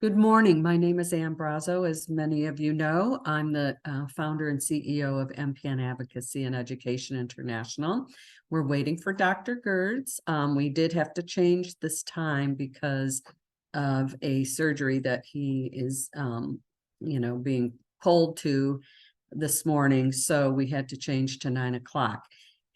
Good morning. My name is Ann Brazo. As many of you know, I'm the founder and CEO of MPN Advocacy and Education International. We're waiting for Dr. Gerds. We did have to change this time because of a surgery that he is, being pulled to this morning. So we had to change to 9 o'clock.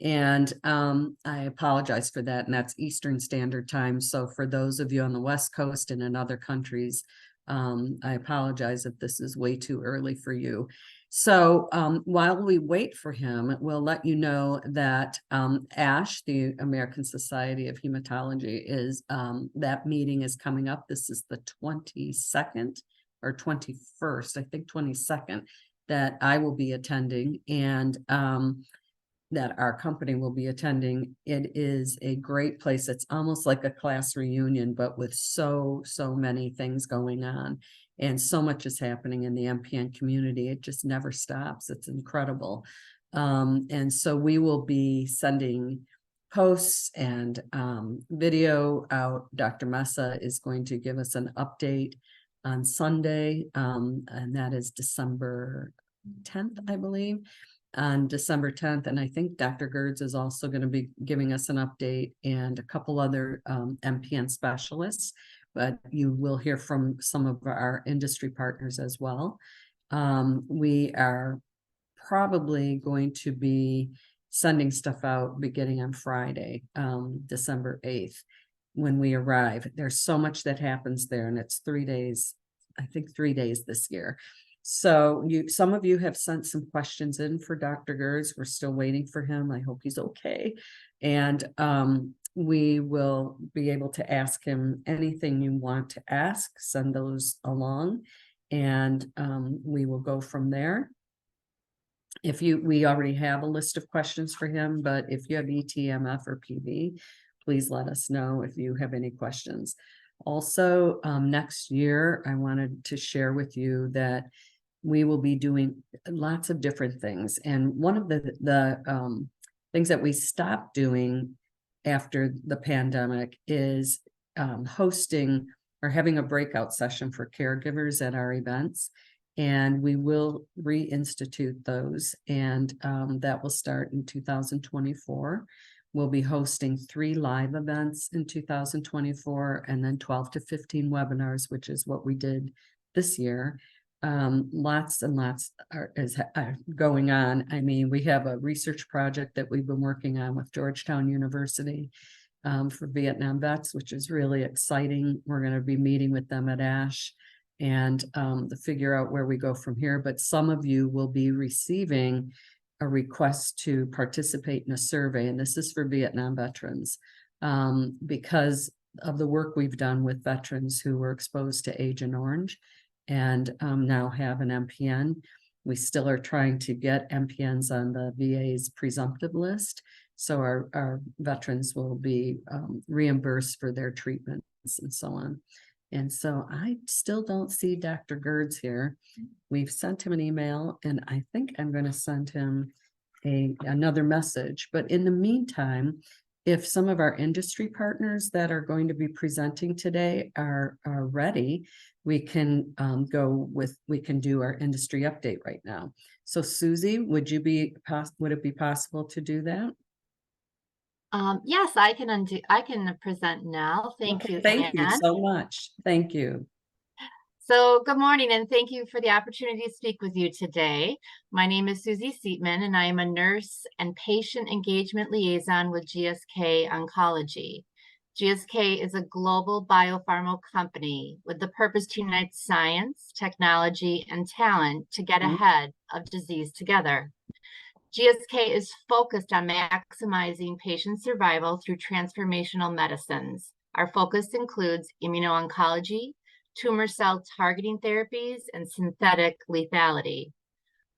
And I apologize for that. And that's Eastern Standard Time. So for those of you on the West Coast and in other countries, I apologize if this is way too early for you. So while we wait for him, we'll let you know that ASH, the American Society of Hematology, is that meeting is coming up. This is the 22nd or 21st, I think 22nd, that I will be attending. And that our company will be attending. It is a great place. It's almost like a class reunion, but with so many things going on. And so much is happening in the MPN community. It just never stops. It's incredible. And so we will be sending posts and video out. Dr. Messa is going to give us an update on Sunday, and that is December 10th, I believe. On December 10th. And I think Dr. Gerds is also going to be giving us an update and a couple other MPN specialists, but you will hear from some of our industry partners as well. We are probably going to be sending stuff out beginning on Friday, December 8th, when we arrive. There's so much that happens there, and it's 3 days, I think 3 days this year. So some of you have sent some questions in for Dr. Gerds. We're still waiting for him. I hope he's okay. And we will be able to ask him anything you want to ask, send those along, and we will go from there. We already have a list of questions for him, but if you have ETMF or PV, please let us know if you have any questions. Also, next year, I wanted to share with you that we will be doing lots of different things. And one of the things that we stopped doing after the pandemic is hosting or having a breakout session for caregivers at our events. And we will reinstitute those. And that will start in 2024. We'll be hosting 3 live events in 2024, and then 12 to 15 webinars, which is what we did this year. Lots and lots is going on. I mean, we have a research project that we've been working on with Georgetown University for Vietnam vets, which is really exciting. We're going to be meeting with them at ASH and to figure out where we go from here. But some of you will be receiving a request to participate in a survey, and this is for Vietnam veterans, because of the work we've done with veterans who were exposed to Agent Orange and now have an MPN. We still are trying to get MPNs on the VA's presumptive list, so our veterans will be reimbursed for their treatments and so on. And so I still don't see Dr. Gerds here. We've sent him an email, and I think I'm going to send him another message. But in the meantime, if some of our industry partners that are going to be presenting today are ready, we can do our industry update right now. So Susie, would it be possible to do that? Yes, I can present now. Thank you, Thank you Ann. so much. Thank you. So good morning, and thank you for the opportunity to speak with you today. My name is Susie Seatman, and I am a nurse and patient engagement liaison with GSK Oncology. GSK is a global biopharma company with the purpose to unite science, technology, and talent to get ahead of disease together. GSK is focused on maximizing patient survival through transformational medicines. Our focus includes immuno-oncology, tumor cell targeting therapies, and synthetic lethality.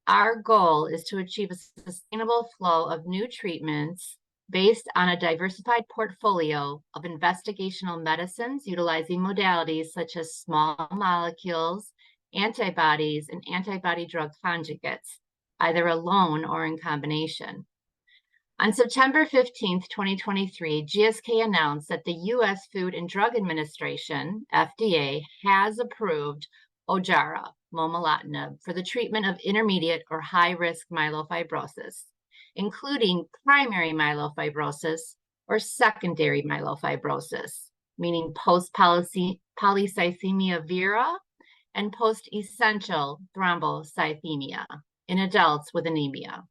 Our goal is to achieve a sustainable flow of new treatments based on a diversified portfolio of investigational medicines utilizing modalities such as small molecules, antibodies, and antibody drug conjugates, either alone or in combination. On September 15th, 2023, GSK announced that the U.S. Food and Drug Administration, FDA, has approved Ojjaara, momelotinib, for the treatment of intermediate or high-risk myelofibrosis, including primary myelofibrosis or secondary myelofibrosis, meaning post-polycythemia vera and post-essential thrombocythemia in adults with anemia.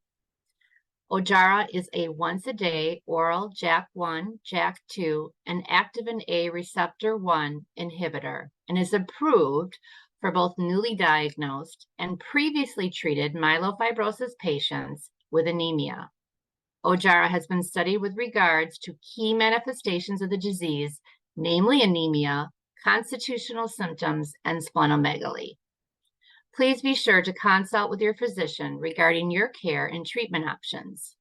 Ojjaara is a once-a-day oral JAK1, JAK2, and activin A receptor 1 inhibitor and is approved for both newly diagnosed and previously treated myelofibrosis patients with anemia. Ojjaara has been studied with regards to key manifestations of the disease, namely anemia, constitutional symptoms, and splenomegaly. Please be sure to consult with your physician regarding your care and treatment options.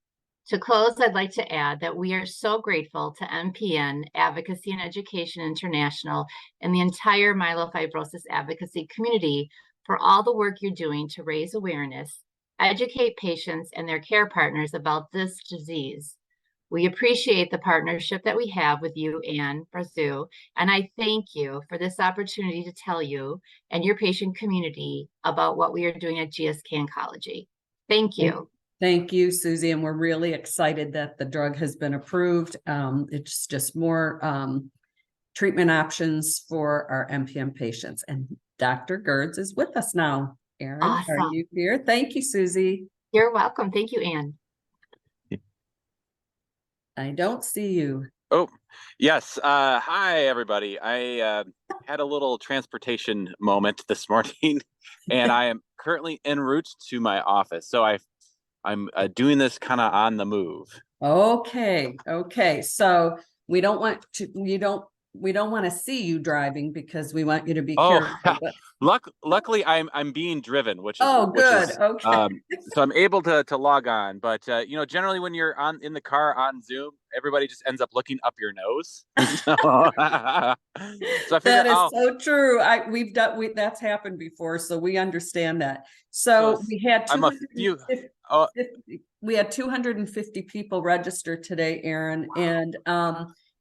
To close, I'd like to add that we are so grateful to MPN, Advocacy and Education International, and the entire myelofibrosis advocacy community for all the work you're doing to raise awareness, educate patients and their care partners about this disease. We appreciate the partnership that we have with you, Anne Brazu, and I thank you for this opportunity to tell you and your patient community about what we are doing at GSK Oncology. Thank you. Thank you, Susie, and we're really excited that the drug has been approved. It's just more treatment options for our MPN patients. And Dr. Gerds is with us now. Erin, Awesome. Are you here? Thank you, Susie. You're welcome. Thank you, Anne. I don't see you. Oh, yes. Hi, everybody. I had a little transportation moment this morning, and I am currently en route to my office. So I'm doing this kind of on the move. Okay. So we don't want to see you driving because we want you to be careful. But... luckily I'm being driven, which is good. Okay. So I'm able to log on. But generally when you're in the car on Zoom, everybody just ends up looking up your nose. So I figured that is so true. That's happened before, so we understand that. So we had 250 people register today, Erin,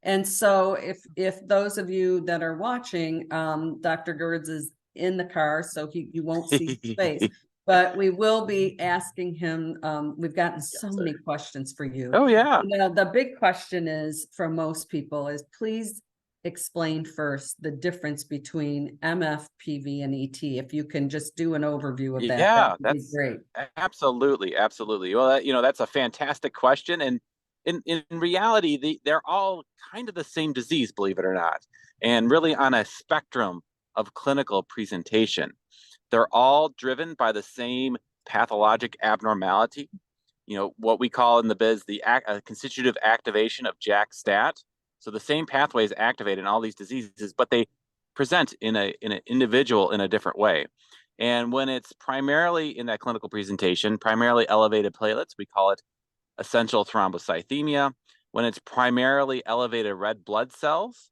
and so if those of you that are watching, Dr. Gerds is in the car, so you won't see his face, but we will be asking him. We've gotten so many questions for you. Oh yeah. The big question is from most people is, please explain first the difference between MF, PV, and ET. If you can just do an overview of that, yeah, that would be great. Absolutely. Well, that's a fantastic question, and in reality, they're all kind of the same disease, believe it or not, and really on a spectrum of clinical presentation. They're all driven by the same pathologic abnormality, what we call in the biz the constitutive activation of JAK-STAT. So the same pathway is activated in all these diseases, but they present in an individual in a different way. And when it's primarily in that clinical presentation, primarily elevated platelets, we call it essential thrombocythemia. When it's primarily elevated red blood cells,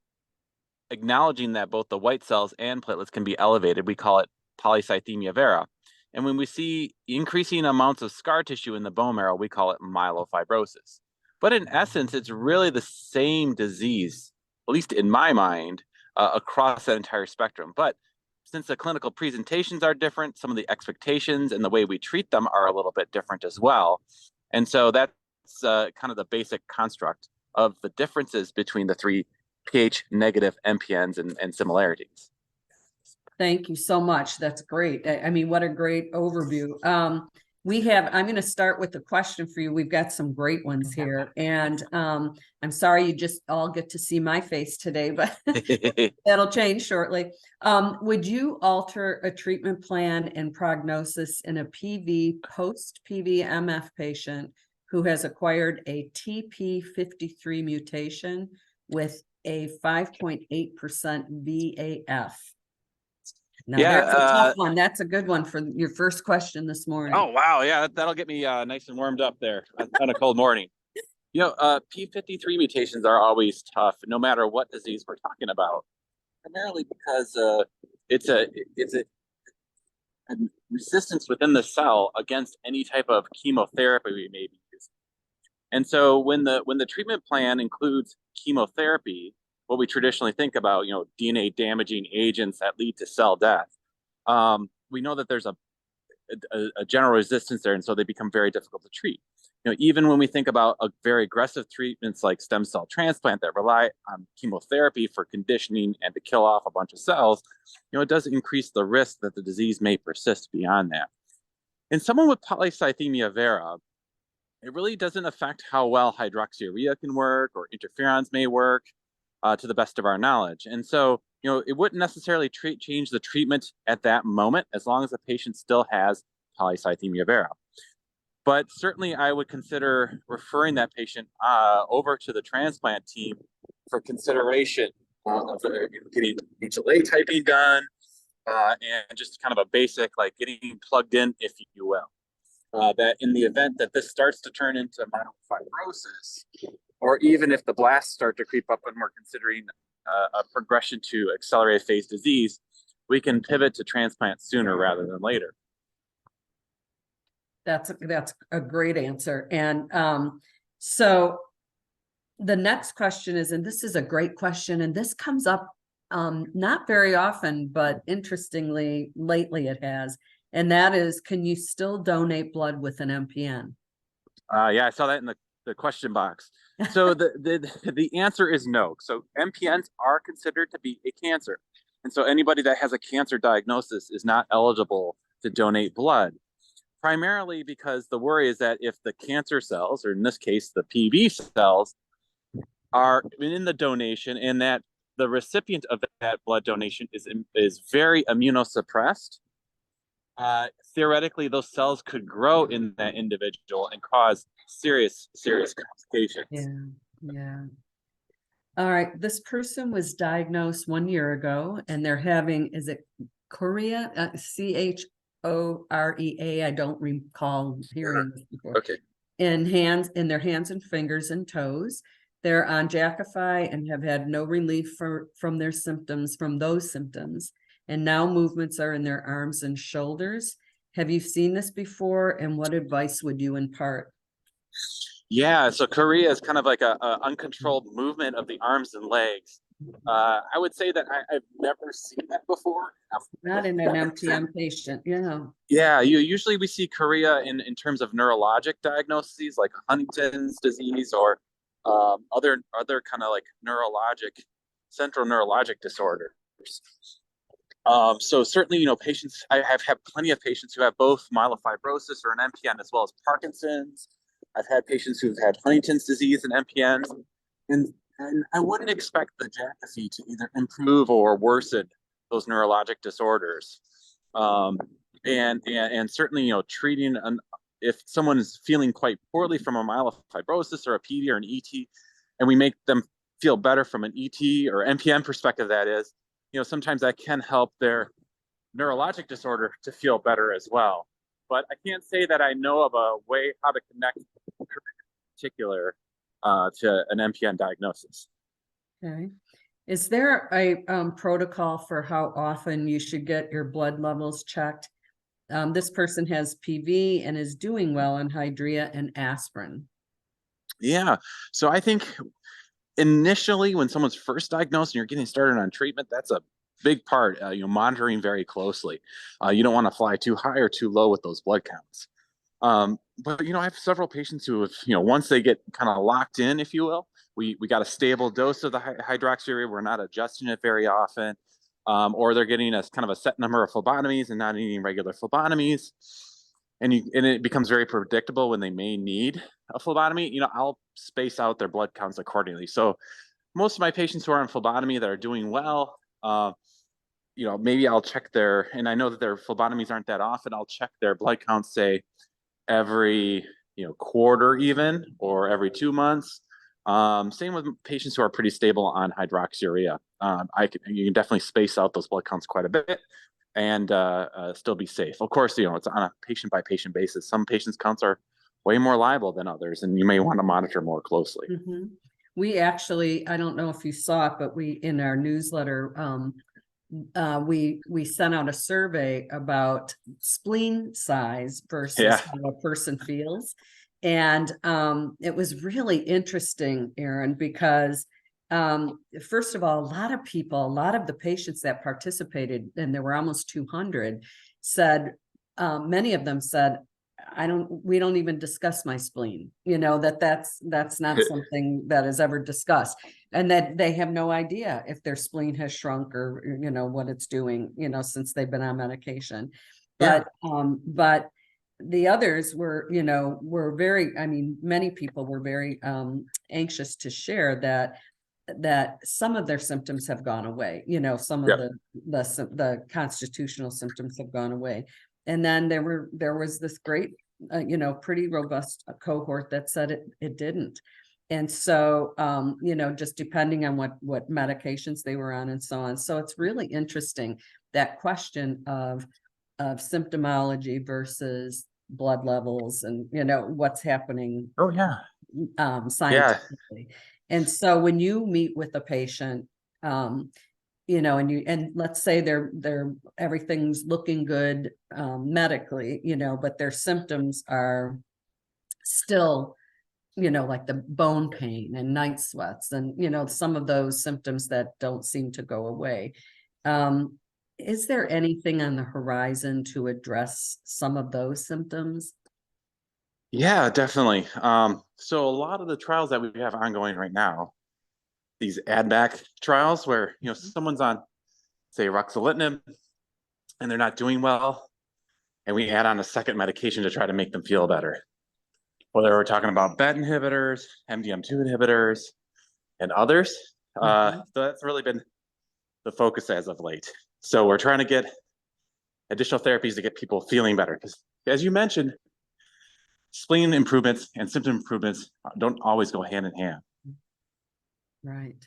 acknowledging that both the white cells and platelets can be elevated, we call it polycythemia vera. And when we see increasing amounts of scar tissue in the bone marrow, we call it myelofibrosis. But in essence, it's really the same disease, at least in my mind, across that entire spectrum. But since the clinical presentations are different, some of the expectations and the way we treat them are a little bit different as well. And so that's kind of the basic construct of the differences between the three pH negative MPNs and similarities. Thank you so much. That's great. I mean, what a great overview. I'm going to start with a question for you. We've got some great ones here, and I'm sorry you just all get to see my face today, but that'll change shortly. Would you alter a treatment plan and prognosis in a PV post-PV MF patient who has acquired a TP53 mutation with a 5.8% VAF? Now, that's a tough one. That's a good one for your first question this morning. Oh, wow. Yeah, that'll get me nice and warmed up there on a cold morning. P53 mutations are always tough, no matter what disease we're talking about, primarily because it's a resistance within the cell against any type of chemotherapy we may be using. And so when the treatment plan includes chemotherapy, what we traditionally think about, DNA damaging agents that lead to cell death, we know that there's a general resistance there, and so they become very difficult to treat. Even when we think about a very aggressive treatments like stem cell transplant that rely on chemotherapy for conditioning and to kill off a bunch of cells, it does increase the risk that the disease may persist beyond that. In someone with polycythemia vera, it really doesn't affect how well hydroxyurea can work or interferons may work, to the best of our knowledge. And so, it wouldn't necessarily change the treatment at that moment as long as the patient still has polycythemia vera. But certainly I would consider referring that patient over to the transplant team for consideration of getting HLA typing done, and just kind of a basic, like getting plugged in, if you will. That in the event that this starts to turn into myelofibrosis, or even if the blasts start to creep up and we're considering a progression to accelerated phase disease, we can pivot to transplant sooner rather than later. That's a great answer. And so the next question is, and this is a great question, and this comes up not very often, but interestingly, lately it has. And that is, can you still donate blood with an MPN? Yeah, I saw that in the question box. So the answer is no. So MPNs are considered to be a cancer. And so anybody that has a cancer diagnosis is not eligible to donate blood, primarily because the worry is that if the cancer cells, or in this case, the PB cells, are in the donation and that the recipient of that blood donation is very immunosuppressed, theoretically, those cells could grow in that individual and cause serious complications. Yeah. All right. This person was diagnosed 1 year ago, and they're having, is it chorea? Chorea. I don't recall hearing this before. Okay. In their hands and fingers and toes. They're on Jakafi and have had no relief from those symptoms. And now movements are in their arms and shoulders. Have you seen this before? And what advice would you impart? Yeah, so chorea is kind of like a uncontrolled movement of the arms and legs. I would say that I've never seen that before. Not in an MPN patient, yeah. Yeah, usually we see chorea in terms of neurologic diagnoses like Huntington's disease or other kind of like central neurologic disorders. So certainly, patients, I have had plenty of patients who have both myelofibrosis or an MPN as well as Parkinson's. I've had patients who've had Huntington's disease and MPN, and I wouldn't expect the Jakafi to either improve or worsen those neurologic disorders. And certainly, treating if someone is feeling quite poorly from a myelofibrosis or a PD or an ET, and we make them feel better from an ET or MPN perspective, that is, sometimes that can help their neurologic disorder to feel better as well. But I can't say that I know of a way how to connect in particular to an MPN diagnosis. Okay. Is there a protocol for how often you should get your blood levels checked? This person has PV and is doing well on Hydrea and aspirin. Yeah. So I think initially when someone's first diagnosed and you're getting started on treatment, that's a big part, monitoring very closely. You don't want to fly too high or too low with those blood counts. But, I have several patients who have, once they get kind of locked in, if you will, we got a stable dose of the hydroxyurea. We're not adjusting it very often. Or they're getting a kind of a set number of phlebotomies and not needing regular phlebotomies. And it becomes very predictable when they may need a phlebotomy. I'll space out their blood counts accordingly. So most of my patients who are on phlebotomy that are doing well, maybe I'll check and I know that their phlebotomies aren't that often. I'll check their blood counts, say every, quarter even, or every 2 months. Same with patients who are pretty stable on hydroxyurea. You can definitely space out those blood counts quite a bit and still be safe. Of course, it's on a patient by patient basis. Some patients' counts are way more liable than others, and you may want to monitor more closely. Mm-hmm. We actually, I don't know if you saw it, but in our newsletter, we sent out a survey about spleen size versus how a person feels. And it was really interesting, Erin, because first of all, a lot of the patients that participated, and there were almost 200, said, many of them said, we don't even discuss my spleen, that's not something that is ever discussed, and that they have no idea if their spleen has shrunk or, what it's doing, since they've been on medication. Yeah. But the others were, very, many people were very anxious to share that some of their symptoms have gone away, some of Yep. the constitutional symptoms have gone away. And then there was this great, pretty robust cohort that said it didn't. And so, just depending on what medications they were on and so on. So it's really interesting, that question of symptomology versus blood levels and, what's happening Oh yeah. Yeah. scientifically. And so when you meet with a patient, and let's say they're everything's looking good medically, but their symptoms are still, like the bone pain and night sweats and, some of those symptoms that don't seem to go away. Is there anything on the horizon to address some of those symptoms? Yeah, definitely. So a lot of the trials that we have ongoing right now, these add back trials where, someone's on, say, ruxolitinib and they're not doing well, and we add on a second medication to try to make them feel better. Whether we're talking about BET inhibitors, MDM2 inhibitors, and others, so that's really been the focus as of late. So we're trying to get additional therapies to get people feeling better, because as you mentioned, spleen improvements and symptom improvements don't always go hand in hand. Right.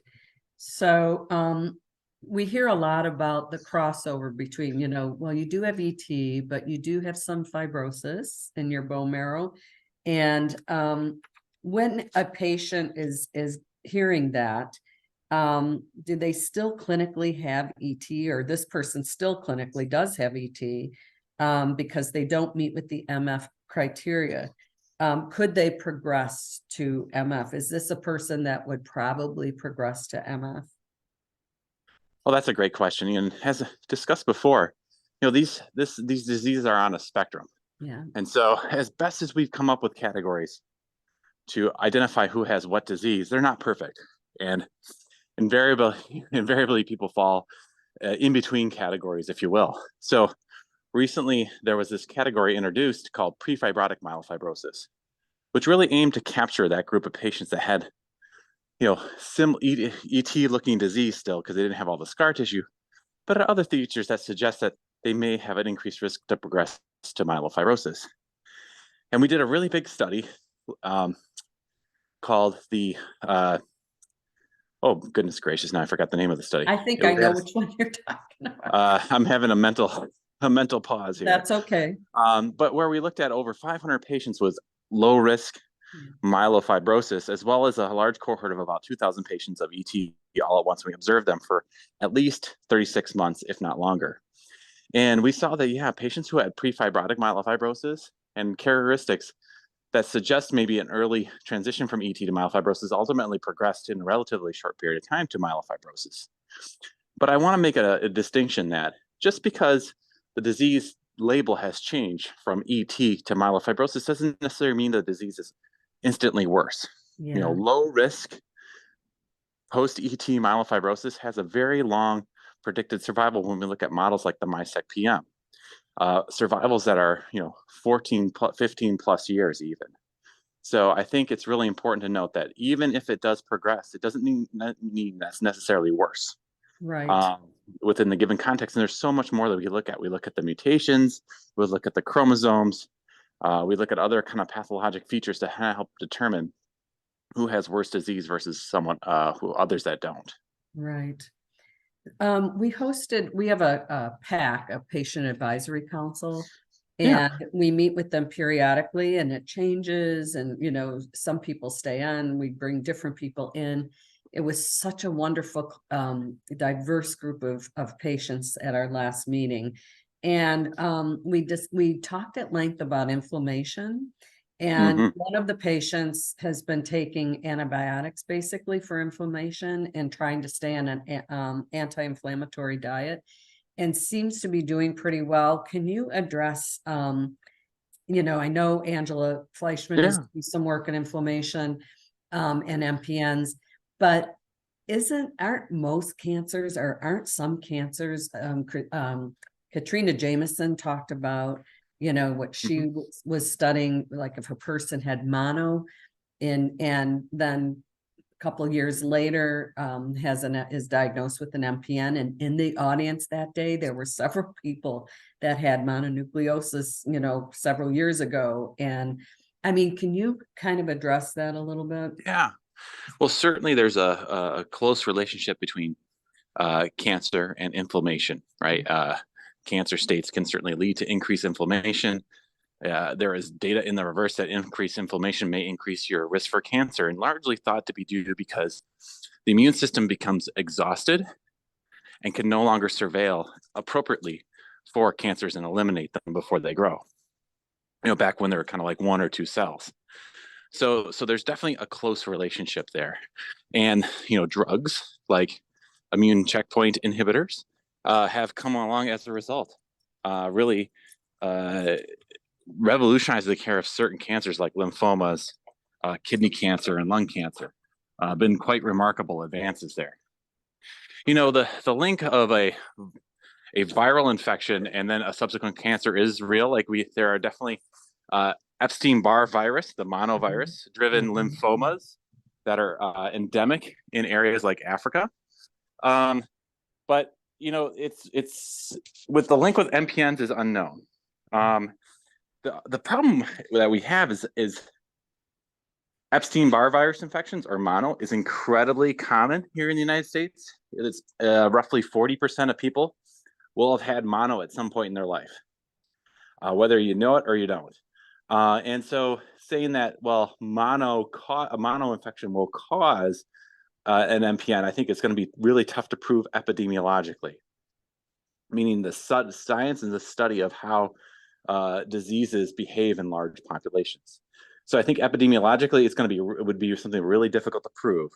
So we hear a lot about the crossover between, well, you do have ET, but you do have some fibrosis in your bone marrow. And when a patient is hearing that, do they still clinically have ET, or this person still clinically does have ET because they don't meet with the MF criteria? Could they progress to MF? Is this a person that would probably progress to MF? Well, that's a great question. And as discussed before, these diseases are on a spectrum. Yeah. And so as best as we've come up with categories to identify who has what disease, they're not perfect. And invariably people fall in between categories, if you will. So recently there was this category introduced called prefibrotic myelofibrosis, which really aimed to capture that group of patients that had, ET looking disease still, because they didn't have all the scar tissue, but other features that suggest that they may have an increased risk to progress to myelofibrosis. And we did a really big study called the, oh goodness gracious, now I forgot the name of the study. I think I know which one you're talking about. I'm having a mental pause here. That's okay. But where we looked at over 500 patients with low risk myelofibrosis, as well as a large cohort of about 2,000 patients of ET all at once. We observed them for at least 36 months, if not longer. And we saw that, patients who had prefibrotic myelofibrosis and characteristics that suggest maybe an early transition from ET to myelofibrosis ultimately progressed in a relatively short period of time to myelofibrosis. But I want to make a distinction that just because the disease label has changed from ET to myelofibrosis doesn't necessarily mean the disease is instantly worse. Yeah. Low risk post-ET myelofibrosis has a very long predicted survival when we look at models like the MySec-PM. Survivals that are, 15 plus years even. So I think it's really important to note that even if it does progress, it doesn't mean that's necessarily worse. Right. Within the given context. And there's so much more that we look at. We look at the mutations, we look at the chromosomes, we look at other kind of pathologic features to help determine who has worse disease versus someone others that don't. Right. We have a PAC, a patient advisory council, and we meet with them periodically, and it changes, and some people stay on, we bring different people in. It was such a wonderful diverse group of patients at our last meeting. And we talked at length about inflammation And Mhm. one of the patients has been taking antibiotics basically for inflammation and trying to stay on an anti-inflammatory diet and seems to be doing pretty well. Can you address, I know Angela Fleischman is Yeah. doing some work in inflammation and MPNs, but aren't most cancers or aren't some cancers, Katrina Jameson talked about, what she Mhm. was studying, like if a person had mono and then a couple of years later is diagnosed with an MPN, and in the audience that day there were several people that had mononucleosis, several years ago. And I mean, can you kind of address that a little bit? Yeah. Well, certainly there's a close relationship between cancer and inflammation, right? Cancer states can certainly lead to increased inflammation. There is data in the reverse that increased inflammation may increase your risk for cancer, and largely thought to be due to because the immune system becomes exhausted and can no longer surveil appropriately for cancers and eliminate them before they grow. Back when they were kind of like one or two cells. So there's definitely a close relationship there. And, drugs like immune checkpoint inhibitors have come along as a result. Really revolutionized the care of certain cancers like lymphomas, kidney cancer, and lung cancer. Been quite remarkable advances there. The link of a viral infection and then a subsequent cancer is real. Like there are definitely Epstein-Barr virus, the monovirus driven lymphomas that are endemic in areas like Africa. But it's with the link with MPNs is unknown. The problem that we have is Epstein-Barr virus infections, or mono, is incredibly common here in the United States. It's roughly 40% of people will have had mono at some point in their life, whether you know it or you don't. And so saying that, well, a mono infection will cause an MPN, I think it's going to be really tough to prove epidemiologically, meaning the science and the study of how diseases behave in large populations. So I think epidemiologically, it would be something really difficult to prove.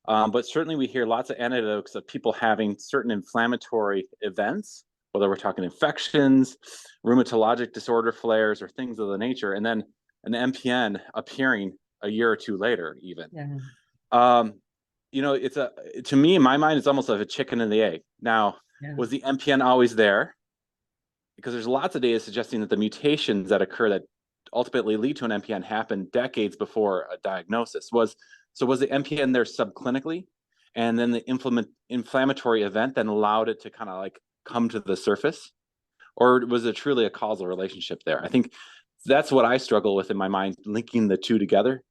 But certainly we hear lots of anecdotes of people having certain inflammatory events, whether we're talking infections, rheumatologic disorder flares, or things of the nature, and then an MPN appearing a year or two later, even. Yeah. To me, in my mind, it's almost like a chicken and the egg. Now, was the MPN always there? Because there's lots of data suggesting that the mutations that occur that ultimately lead to an MPN happen decades before a diagnosis. Was the MPN there subclinically, and then the inflammatory event then allowed it to kind of like come to the surface? Or was it truly a causal relationship there? I think that's what I struggle with in my mind, linking the two together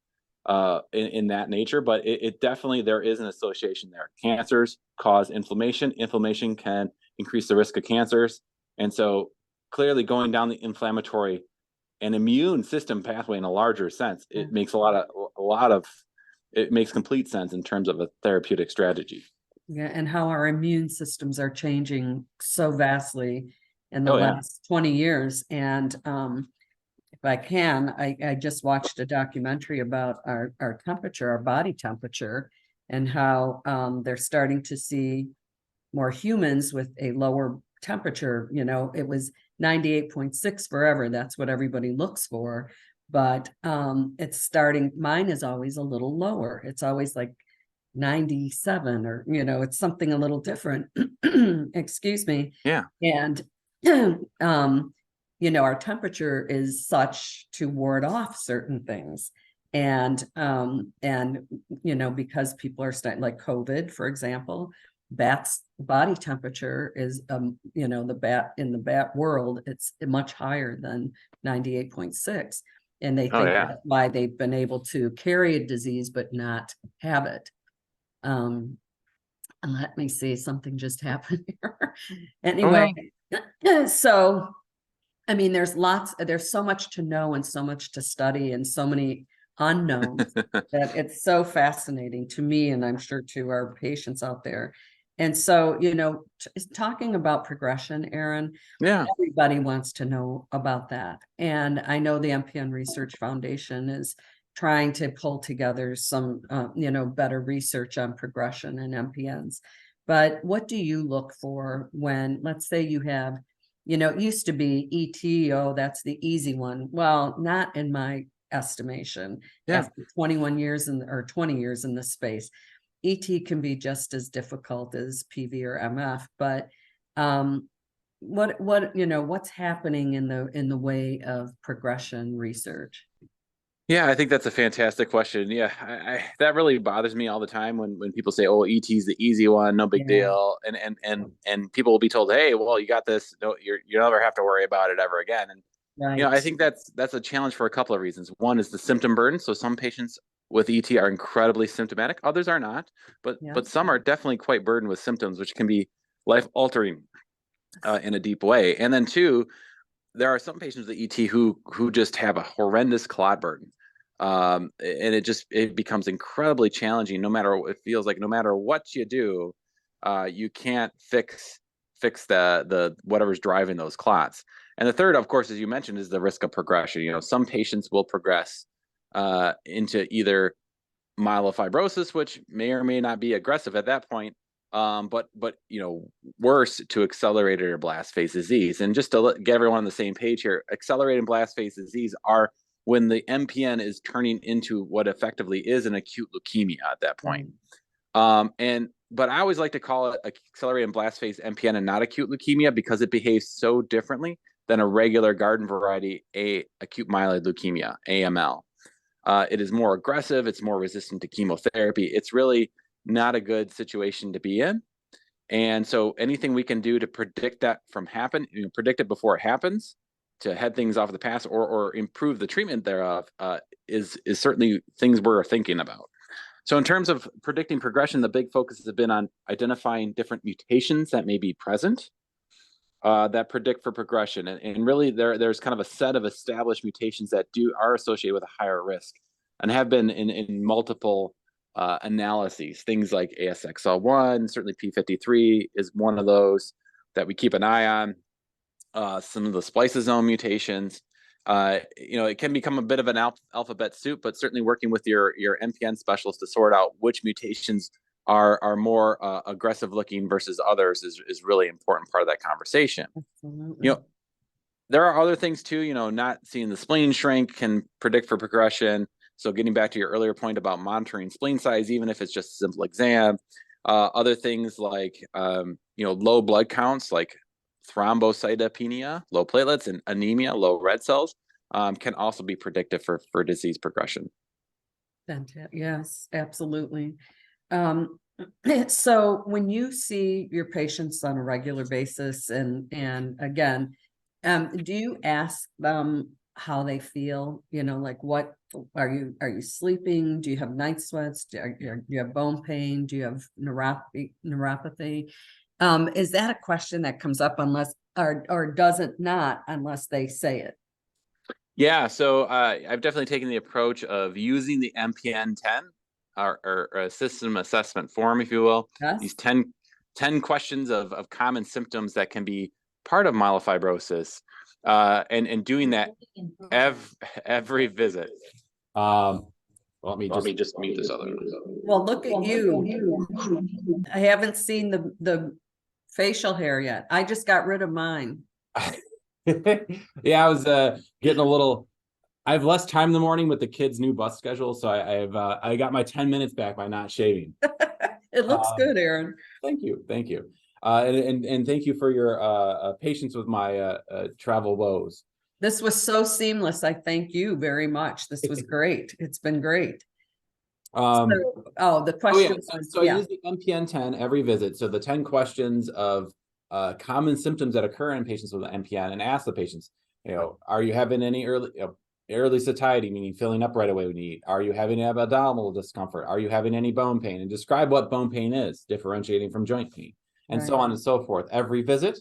in that nature. But it definitely, there is an association there. Cancers cause inflammation. Inflammation can increase the risk of cancers. And so clearly going down the inflammatory and immune system pathway in a larger sense, it makes it makes complete sense in terms of a therapeutic strategy. Yeah, and how our immune systems are changing so vastly in the Oh, yeah. last 20 years. And if I can, I just watched a documentary about our temperature, our body temperature, and how they're starting to see more humans with a lower temperature. It was 98.6 forever. That's what everybody looks for. But it's starting, mine is always a little lower. It's always like 97, or it's something a little different. Excuse me. Yeah. And our temperature is such to ward off certain things. And because people are starting, like COVID, for example, bats' body temperature is in the bat world, it's much higher than 98.6. And they think that's why they've been able to carry a disease but not have it. And let me see, something just happened here. Anyway, so I mean, there's so much to know and so much to study and so many unknowns that it's so fascinating to me, and I'm sure to our patients out there. And so, talking about progression, Aaron, Yeah. everybody wants to know about that. And I know the MPN Research Foundation is trying to pull together some, better research on progression and MPNs. But what do you look for when, let's say you have, it used to be ET, oh, that's the easy one. Well, not in my estimation. Yeah. After 21 years or 20 years in this space, ET can be just as difficult as PV or MF, but what's happening in the way of progression research? Yeah, I think that's a fantastic question. Yeah, that really bothers me all the time when people say, "Oh, ET's the easy one, no big Yeah. deal," and people will be told, "Hey, well, you got this. No, you never have to worry about it ever again." And Right. I think that's a challenge for a couple of reasons. One is the symptom burden. So some patients with ET are incredibly symptomatic, others are not, but Yeah. but some are definitely quite burdened with symptoms, which can be life altering in a deep way. And then two, there are some patients with ET who just have a horrendous clot burden. And it becomes incredibly challenging. It feels like no matter what you do, you can't fix the whatever's driving those clots. And the third, of course, as you mentioned, is the risk of progression. Some patients will progress into either myelofibrosis, which may or may not be aggressive at that point, but worse, to accelerated or blast phase disease. And just to get everyone on the same page here, accelerated blast phase disease are when the MPN is turning into what effectively is an acute leukemia at that point. But I always like to call it accelerated blast phase MPN and not acute leukemia, because it behaves so differently than a regular garden variety acute myeloid leukemia, AML. It is more aggressive. It's more resistant to chemotherapy. It's really not a good situation to be in. And so anything we can do to predict that from predict it before it happens, to head things off the path or improve the treatment thereof, is certainly things we're thinking about. So in terms of predicting progression, the big focus has been on identifying different mutations that may be present that predict for progression. And really there's kind of a set of established mutations that are associated with a higher risk and have been in multiple analyses. Things like ASXL1, certainly P53 is one of those that we keep an eye on. Some of the spliceosome mutations. It can become a bit of an alphabet soup, but certainly working with your MPN specialist to sort out which mutations are more aggressive looking versus others is really important part of that conversation. Absolutely. There are other things too. Not seeing the spleen shrink can predict for progression. So getting back to your earlier point about monitoring spleen size, even if it's just a simple exam. Other things like low blood counts, like thrombocythemia, low platelets, and anemia, low red cells, can also be predictive for disease progression. Fantastic. Yes, absolutely. So when you see your patients on a regular basis, and again, do you ask them how they feel? Like, what are you sleeping? Do you have night sweats? Do you have bone pain? Do you have neuropathy? Is that a question that comes up or does it not unless they say it? Yeah, so I've definitely taken the approach of using the MPN 10 or a system assessment form, if you will. Yes. These 10 questions of common symptoms that can be part of myelofibrosis, and doing that every visit. Let me just mute this other one. Well, look at you. I haven't seen the facial hair yet. I just got rid of mine. Yeah, I was getting a little. I have less time in the morning with the kids' new bus schedule, so I got my 10 minutes back by not shaving. It looks good, Aaron. Thank you, and thank you for your patience with my travel woes. This was so seamless. I thank you very much. This was great. It's been great. The question was, I use the MPN 10 every visit. So the 10 questions of common symptoms that occur in patients with MPN, and ask the patients, are you having any early satiety, meaning filling up right away when you eat? Are you having abdominal discomfort? Are you having any bone pain? And describe what bone pain is, differentiating from joint pain, and so on and so forth. Every visit.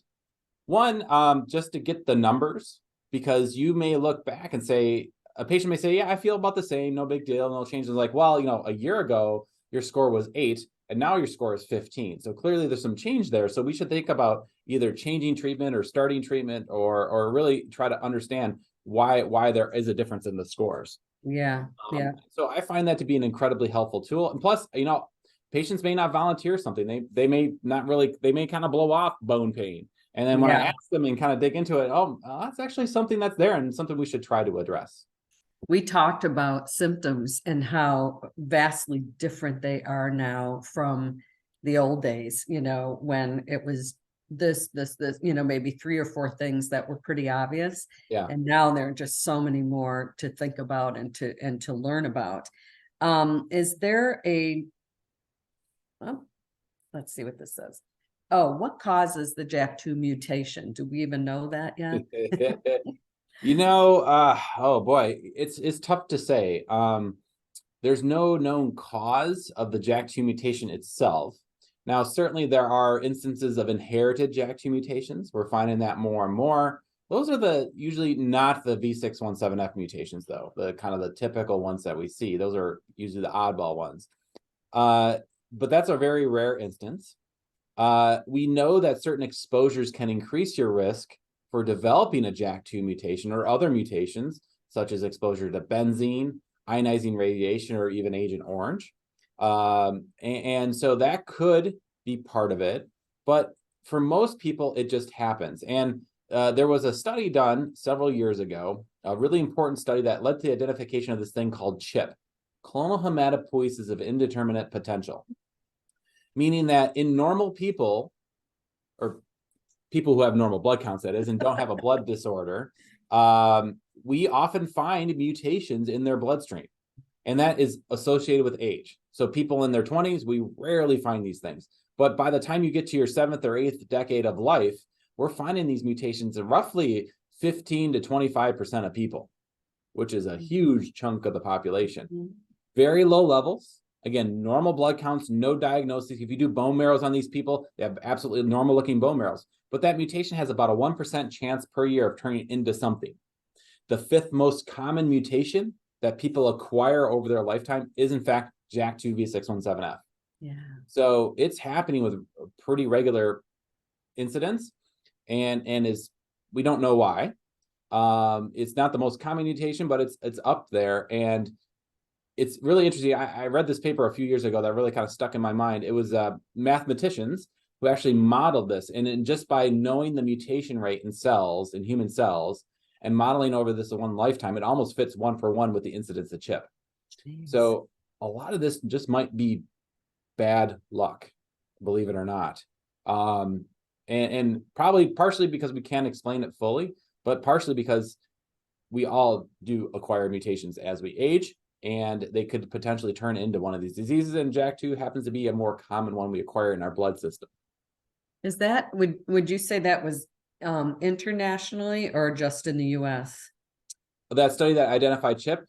One, just to get the numbers, because you may look back and say, a patient may say, yeah, I feel about the same, no big deal, no changes. Like, well, a year ago, your score was 8, and now your score is 15. So clearly there's some change there. So we should think about either changing treatment or starting treatment, or really try to understand why there is a difference in the scores. Yeah. Yeah. So I find that to be an incredibly helpful tool. And plus, patients may not volunteer something. They may not really, they may kind of blow off bone pain. And then when I Yeah. ask them and kind of dig into it, that's actually something that's there and something we should try to address. We talked about symptoms and how vastly different they are now from the old days, when it was this, maybe 3 or 4 things that were pretty obvious. Yeah. And now there are just so many more to think about and to learn about. Is there let's see what this says. Oh, what causes the JAK2 mutation? Do we even know that yet? Oh boy, it's tough to say. There's no known cause of the JAK2 mutation itself. Now, certainly there are instances of inherited JAK2 mutations. We're finding that more and more. Those are usually not the V617F mutations, though, the kind of the typical ones that we see. Those are usually the oddball ones. But that's a very rare instance. We know that certain exposures can increase your risk for developing a JAK2 mutation or other mutations, such as exposure to benzene, ionizing radiation, or even Agent Orange. And so that could be part of it. But for most people, it just happens. And there was a study done several years ago, a really important study that led to the identification of this thing called CHIP, clonal hematopoiesis of indeterminate potential. Meaning that in normal people, or people who have normal blood counts, that is, and don't have a blood disorder, we often find mutations in their bloodstream. And that is associated with age. So people in their 20s, we rarely find these things. But by the time you get to your 7th or 8th decade of life, we're finding these mutations in roughly 15 to 25% of people, which is a huge chunk of the population. Very low levels. Again, normal blood counts, no diagnosis. If you do bone marrows on these people, they have absolutely normal looking bone marrows. But that mutation has about a 1% chance per year of turning into something. The 5th most common mutation that people acquire over their lifetime is, in fact, JAK2 V617F. Yeah. So it's happening with pretty regular incidence, and we don't know why. It's not the most common mutation, but it's up there. And it's really interesting. I read this paper a few years ago that really kind of stuck in my mind. It was mathematicians who actually modeled this. And just by knowing the mutation rate in cells, in human cells, and modeling over this one lifetime, it almost fits 1-for-1 with the incidence of CHIP. Jeez. So a lot of this just might be bad luck, believe it or not. And probably partially because we can't explain it fully, but partially because we all do acquire mutations as we age, and they could potentially turn into one of these diseases. And JAK2 happens to be a more common one we acquire in our blood system. Is that, would you say that was internationally or just in the US? That study that identified CHIP,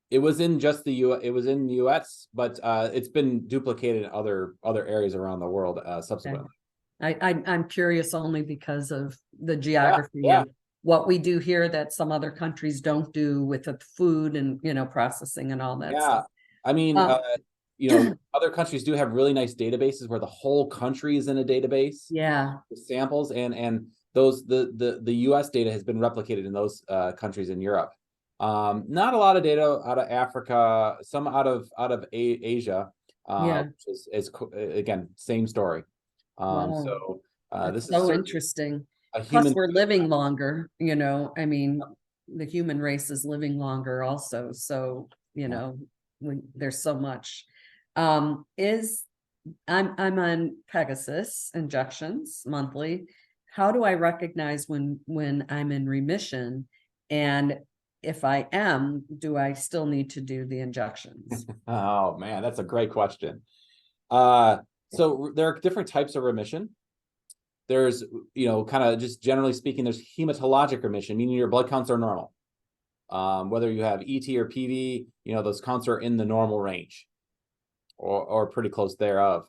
it was in just the U. It was in the US, but it's been duplicated in other areas around the world subsequently. I'm curious only because of the geography Yeah. and what we do here that some other countries don't do with the food and processing and all that stuff. I mean, other countries do have really nice databases where the whole country is in a database. Yeah. With samples, and those the US data has been replicated in those countries in Europe. Not a lot of data out of Africa, some out of Asia, which is again, same story. Wow. So this so is interesting. a Plus, human. we're living longer, I mean, the human race is living longer also. So, there's so much. I'm on Pegasus injections monthly. How do I recognize when I'm in remission? And if I am, do I still need to do the injections? Oh man, that's a great question. So there are different types of remission. There's, kind of just generally speaking, there's hematologic remission, meaning your blood counts are normal. Whether you have ET or PV, those counts are in the normal range or pretty close thereof.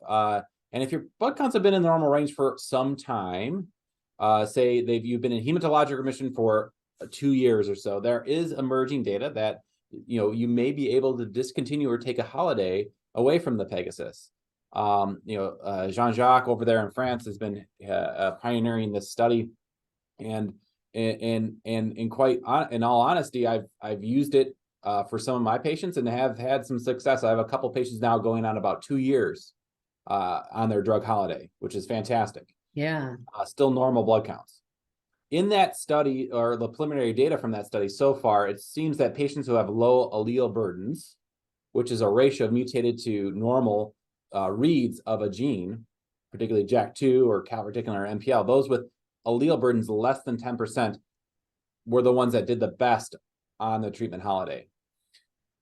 And if your blood counts have been in the normal range for some time, say you've been in hematologic remission for 2 years or so, there is emerging data that, you may be able to discontinue or take a holiday away from the Pegasus. Jean-Jacques over there in France has been pioneering this study, and in all honesty, I've used it for some of my patients and have had some success. I have a couple patients now going on about 2 years on their drug holiday, which is fantastic. Yeah. Still normal blood counts. In that study, or the preliminary data from that study so far, it seems that patients who have low allele burdens, which is a ratio of mutated to normal reads of a gene, particularly JAK2 or calreticulin or MPL, those with allele burdens less than 10% were the ones that did the best on the treatment holiday,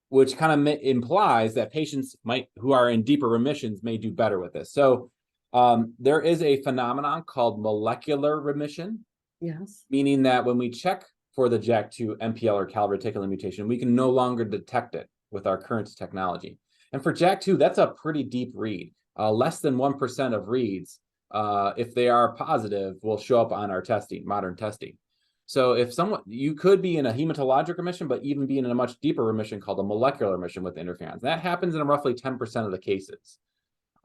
which kind of implies that patients who are in deeper remissions may do better with this. So there is a phenomenon called molecular remission. Yes. Meaning that when we check for the JAK2, MPL, or calreticulin mutation, we can no longer detect it with our current technology. And for JAK2, that's a pretty deep read. Less than 1% of reads, if they are positive, will show up on our testing, modern testing. So if you could be in a hematologic remission, but even be in a much deeper remission called a molecular remission with interferons. That happens in roughly 10% of the cases.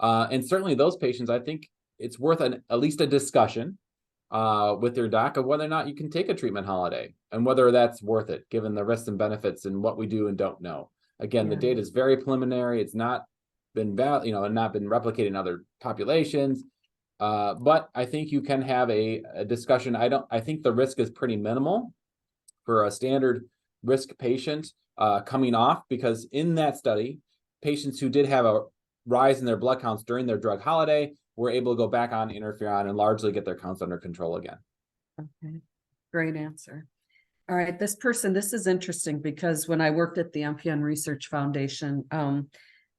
And certainly those patients, I think it's worth at least a discussion with your doc of whether or not you can take a treatment holiday and whether that's worth it, given the risks and benefits and what we do and don't know. Again, the data is very preliminary. It's not been not been replicated in other populations. But I think you can have a discussion. I think the risk is pretty minimal for a standard risk patient coming off, because in that study, patients who did have a rise in their blood counts during their drug holiday were able to go back on interferon and largely get their counts under control again. Okay, great answer. All right, this is interesting because when I worked at the MPN Research Foundation,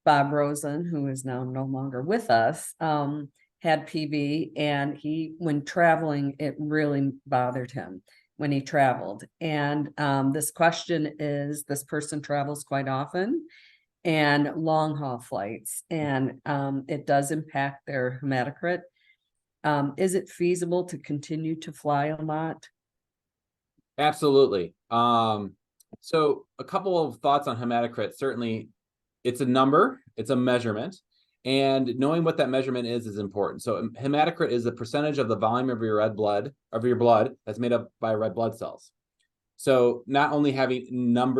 Bob Rosen, who is now no longer with us, had PV, and when traveling, it really bothered him when he traveled. And this person travels quite often and long haul flights, and it does impact their hematocrit. Is it feasible to continue to fly a lot? Absolutely. So a couple of thoughts on hematocrit. Certainly, it's a number, it's a measurement, and knowing what that measurement is important. So hematocrit is the percentage of the volume of your blood that's made up by red blood cells. So not only having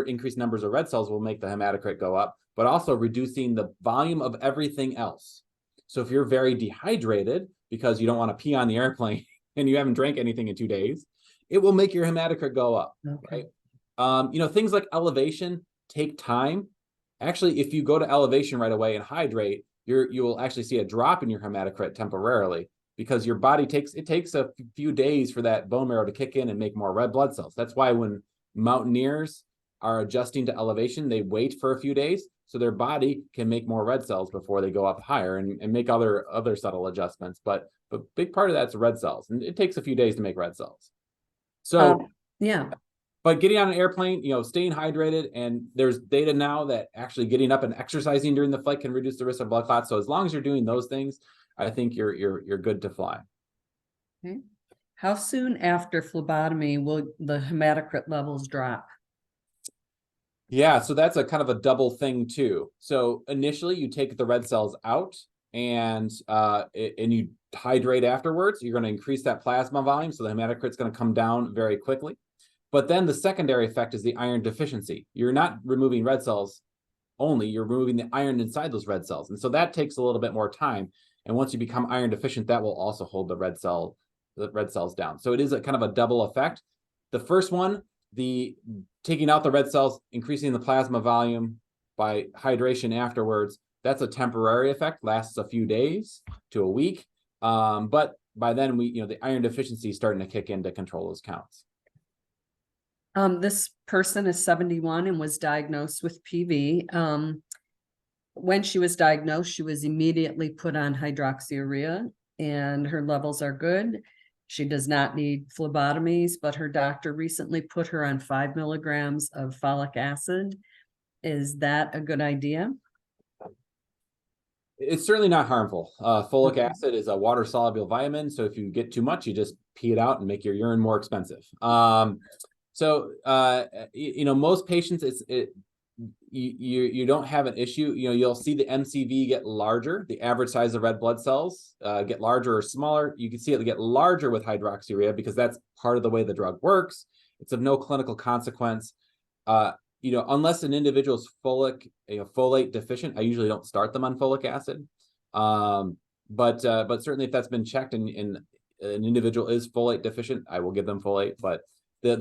increased numbers of red cells will make the hematocrit go up, but also reducing the volume of everything else. So if you're very dehydrated because you don't want to pee on the airplane and you haven't drank anything in 2 days, it will make your hematocrit go up, Okay. right? Things like elevation take time. Actually, if you go to elevation right away and hydrate, you will actually see a drop in your hematocrit temporarily, because your body takes a few days for that bone marrow to kick in and make more red blood cells. That's why when mountaineers are adjusting to elevation, they wait for a few days so their body can make more red cells before they go up higher and make other subtle adjustments. But a big part of that's red cells, and it takes a few days to make red cells. So yeah. But getting on an airplane, staying hydrated, and there's data now that actually getting up and exercising during the flight can reduce the risk of blood clots. So as long as you're doing those things, I think you're good to fly. Okay. How soon after phlebotomy will the hematocrit levels drop? Yeah, so that's a kind of a double thing too. So initially you take the red cells out and you hydrate afterwards. You're going to increase that plasma volume, so the hematocrit's going to come down very quickly. But then the secondary effect is the iron deficiency. You're not removing red cells only, you're removing the iron inside those red cells. And so that takes a little bit more time. And once you become iron deficient, that will also hold the red cells down. So it is a kind of a double effect. The first one, the taking out the red cells, increasing the plasma volume by hydration afterwards, that's a temporary effect, lasts a few days to a week. But by then the iron deficiency is starting to kick in to control those counts. This person is 71 and was diagnosed with PV. When she was diagnosed, she was immediately put on hydroxyurea, and her levels are good. She does not need phlebotomies, but her doctor recently put her on 5 milligrams of folic acid. Is that a good idea? It's certainly not harmful. Folic acid is a water-soluble vitamin, so if you get too much, you just pee it out and make your urine more expensive. So most patients, you don't have an issue. You'll see the MCV get larger, the average size of red blood cells get larger or smaller. You can see it get larger with hydroxyurea because that's part of the way the drug works. It's of no clinical consequence. Unless an individual is folate deficient, I usually don't start them on folic acid. But certainly if that's been checked and an individual is folate deficient, I will give them folate. But the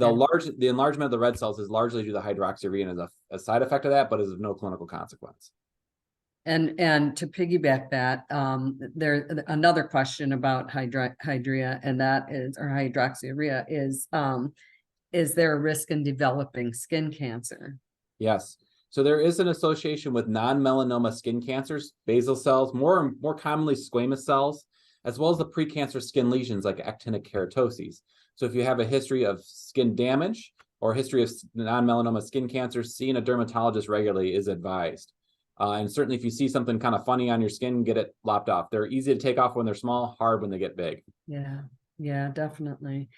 enlargement of the red cells is largely due to hydroxyurea and is a side effect of that, but is of no clinical consequence. And to piggyback that, there's another question about hydroxyurea, and that is, or hydroxyurea is there a risk in developing skin cancer? Yes. So there is an association with non-melanoma skin cancers, basal cells, more commonly squamous cells, as well as the precancerous skin lesions like actinic keratoses. So if you have a history of skin damage or history of non-melanoma skin cancer, seeing a dermatologist regularly is advised. And certainly if you see something kind of funny on your skin, get it lopped off. They're easy to take off when they're small, hard when they get big. Yeah, definitely.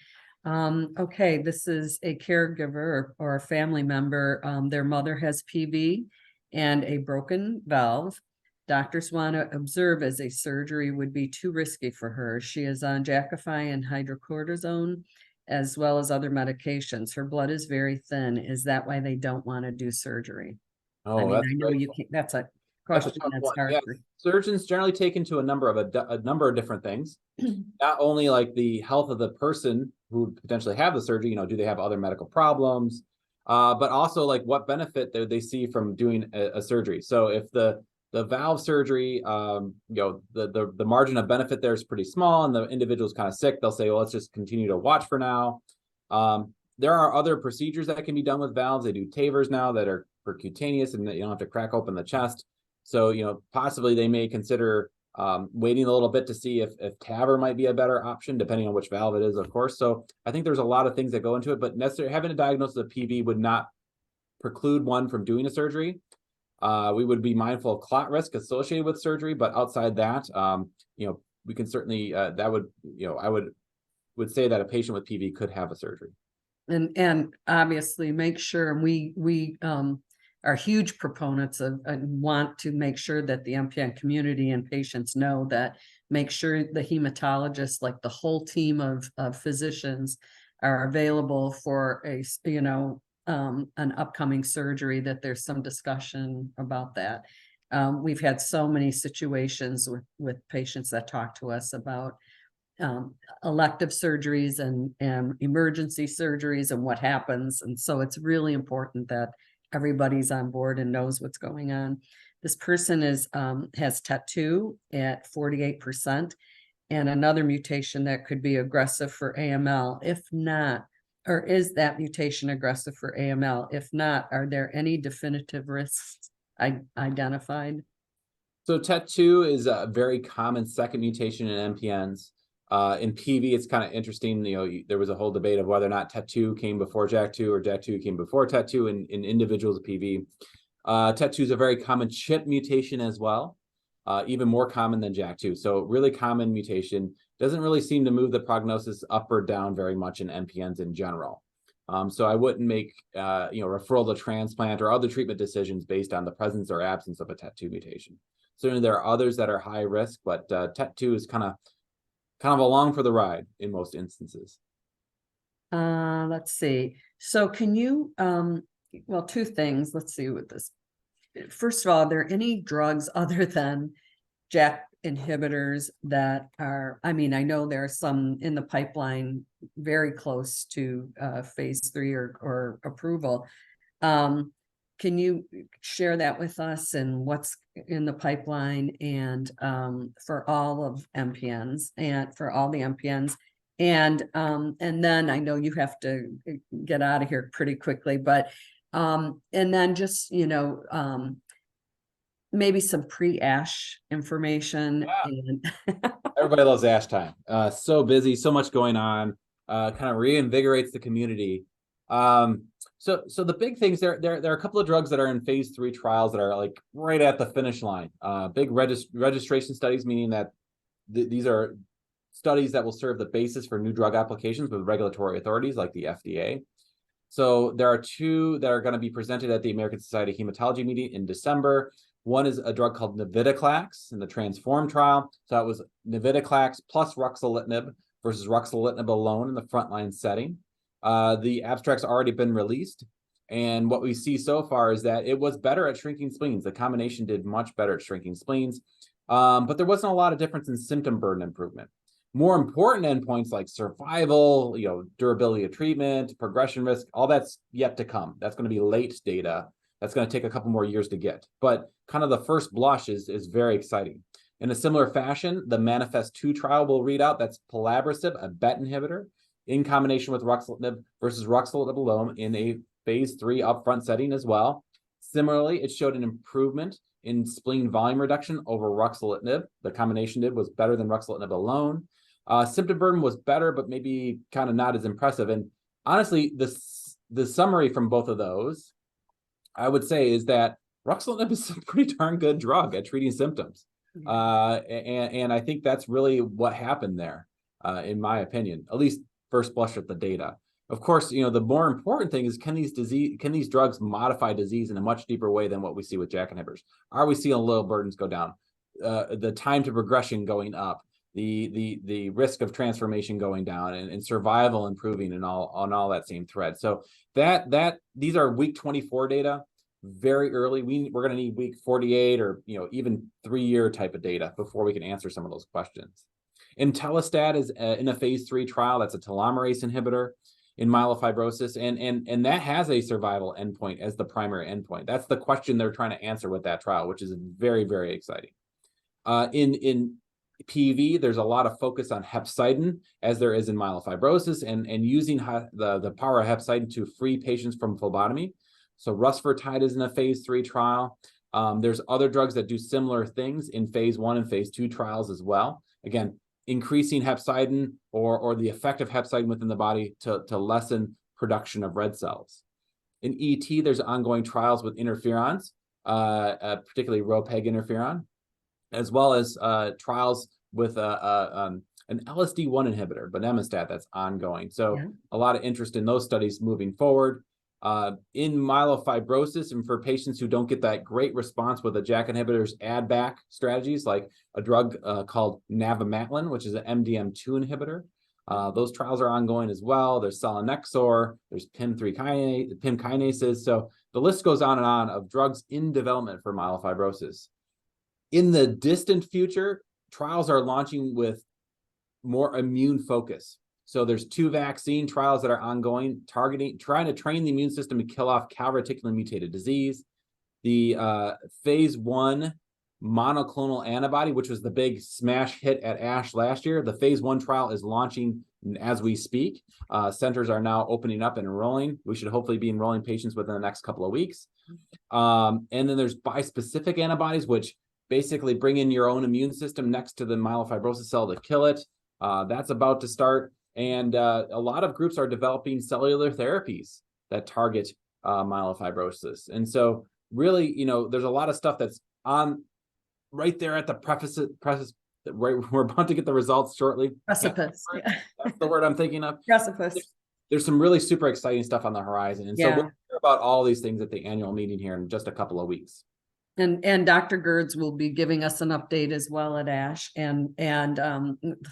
Okay, this is a caregiver or a family member. Their mother has PV and a broken valve. Doctors want to observe as a surgery would be too risky for her. She is on Jakafi and hydrocortisone, as well as other medications. Her blood is very thin. Is that why they don't want to do surgery? Oh, I mean, that's I know you can't, that's a question that's hard. Yeah. Surgeons generally take into a number of different things. Not only like the health of the person who potentially have the surgery, do they have other medical problems, but also like what benefit they see from doing a surgery. So if the valve surgery, the margin of benefit there is pretty small and the individual's kind of sick, they'll say, well, let's just continue to watch for now. There are other procedures that can be done with valves. They do TAVRs now that are percutaneous and you don't have to crack open the chest. So, possibly they may consider waiting a little bit to see if TAVR might be a better option, depending on which valve it is, of course. So I think there's a lot of things that go into it, but necessarily having a diagnosis of PV would not preclude one from doing a surgery. We would be mindful of clot risk associated with surgery, but outside that, we can certainly, I would say that a patient with PV could have a surgery. And obviously make sure, and we are huge proponents of and want to make sure that the MPN community and patients know that, make sure the hematologists, like the whole team of physicians, are available for an upcoming surgery, that there's some discussion about that. We've had so many situations with patients that talk to us about elective surgeries and emergency surgeries and what happens. And so it's really important that everybody's on board and knows what's going on. This person has TET2 at 48% and another mutation that could be aggressive for AML. If not, or is that mutation aggressive for AML? If not, are there any definitive risks identified? So TET2 is a very common second mutation in MPNs. In PV, it's kind of interesting. There was a whole debate of whether or not TET2 came before JAK2 or JAK2 came before TET2 in individuals with PV. TET2 is a very common CHIP mutation as well, even more common than JAK2. So really common mutation, doesn't really seem to move the prognosis up or down very much in MPNs in general. So I wouldn't make referral to transplant or other treatment decisions based on the presence or absence of a TET2 mutation. Certainly there are others that are high risk, but TET2 is kind of along for the ride in most instances. Let's see. So can you, well, two things. Let's see with this. First of all, are there any drugs other than JAK inhibitors that are, I know there are some in the pipeline very close to phase 3 or approval. Can you share that with us and what's in the pipeline and for all of MPNs and for all the MPNs? And then I know you have to get out of here pretty quickly, but and then just, maybe some pre-ASH information. Yeah. And everybody loves ASH time. So busy, so much going on, kind of reinvigorates the community. So the big things, there are a couple of drugs that are in phase 3 trials that are like right at the finish line. Big registration studies, meaning that these are studies that will serve the basis for new drug applications with regulatory authorities like the FDA. So there are two that are going to be presented at the American Society of Hematology meeting in December. One is a drug called navitoclax in the TRANSFORM trial. So that was navitoclax plus ruxolitinib versus ruxolitinib alone in the frontline setting. The abstract's already been released. And what we see so far is that it was better at shrinking spleens. The combination did much better at shrinking spleens, but there wasn't a lot of difference in symptom burden improvement. More important endpoints like survival, durability of treatment, progression risk, all that's yet to come. That's going to be late data. That's going to take a couple more years to get. But kind of the first blush is very exciting. In a similar fashion, the MANIFEST-2 trial will read out. That's pelabresib, a BET inhibitor, in combination with ruxolitinib versus ruxolitinib alone in a phase 3 upfront setting as well. Similarly, it showed an improvement in spleen volume reduction over ruxolitinib. The combination was better than ruxolitinib alone. Symptom burden was better, but maybe kind of not as impressive. And honestly, the summary from both of those, I would say, is that ruxolitinib is a pretty darn good drug at treating symptoms. And I think that's really what happened there, in my opinion, at least first blush at the data. Of course, the more important thing is, can these drugs modify disease in a much deeper way than what we see with JAK inhibitors? Are we seeing low burdens go down, the time to progression going up, the risk of transformation going down, and survival improving, and on all that same thread? So these are week 24 data, very early. We're going to need week 48 or even 3-year type of data before we can answer some of those questions. Intelstat is in a phase 3 trial. That's a telomerase inhibitor in myelofibrosis, and that has a survival endpoint as the primary endpoint. That's the question they're trying to answer with that trial, which is very, very exciting. In PV, there's a lot of focus on hepcidin, as there is in myelofibrosis, and using the power of hepcidin to free patients from phlebotomy. So rusfertide is in a phase 3 trial. There's other drugs that do similar things in phase 1 and phase 2 trials as well. Again, increasing hepcidin or the effect of hepcidin within the body to lessen production of red cells. In ET, there's ongoing trials with interferons, particularly ROPEG interferon, as well as trials with an LSD1 inhibitor, benemistat, that's ongoing. So a lot of interest in those studies moving forward. In myelofibrosis, and for patients who don't get that great response with the JAK inhibitors, add back strategies like a drug called navtemadlin, which is an MDM2 inhibitor. Those trials are ongoing as well. There's selinexor, there's PIM kinases. So the list goes on and on of drugs in development for myelofibrosis. In the distant future, trials are launching with more immune focus. So there's 2 vaccine trials that are ongoing, trying to train the immune system to kill off calreticulin mutated disease. The phase 1 monoclonal antibody, which was the big smash hit at ASH last year, the phase 1 trial is launching as we speak. Centers are now opening up and enrolling. We should hopefully be enrolling patients within the next couple of weeks. And then there's bispecific antibodies, which basically bring in your own immune system next to the myelofibrosis cell to kill it. That's about to start. And a lot of groups are developing cellular therapies that target myelofibrosis. And so really, there's a lot of stuff that's on right there at the precipice. We're about to get the results shortly. Precipice. That's the word I'm thinking of. Precipice. There's some really super exciting stuff on the horizon. And so we'll hear about all these things at the annual meeting here in just a couple of weeks. And Dr. Gerds will be giving us an update as well at ASH, and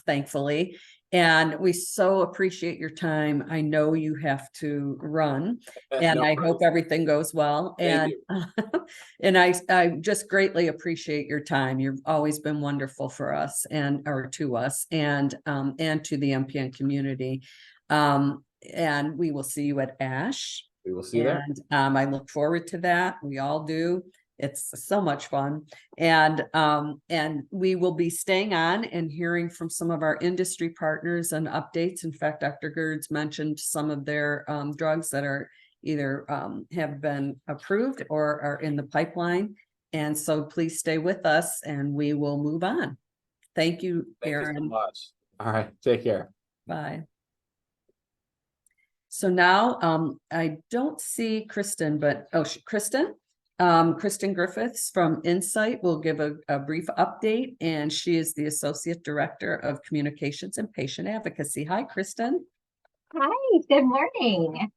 thankfully. And we so appreciate your time. I know you have to run, and I hope everything goes well. And and I just greatly appreciate your time. You've always been wonderful for us or to us and to the MPN community. And we will see you at ASH. We will see you there. I look forward to that. We all do. It's so much fun. And we will be staying on and hearing from some of our industry partners and updates. In fact, Dr. Gerds mentioned some of their drugs that are either have been approved or are in the pipeline. And so please stay with us and we will move on. Thank you, Aaron. Thank you so much. All right. Take care. Bye. So now I don't see Kristen, but Kristen? Kristen Griffiths from Insight will give a brief update, and she is the Associate Director of Communications and Patient Advocacy. Hi, Kristen. Hi, good morning.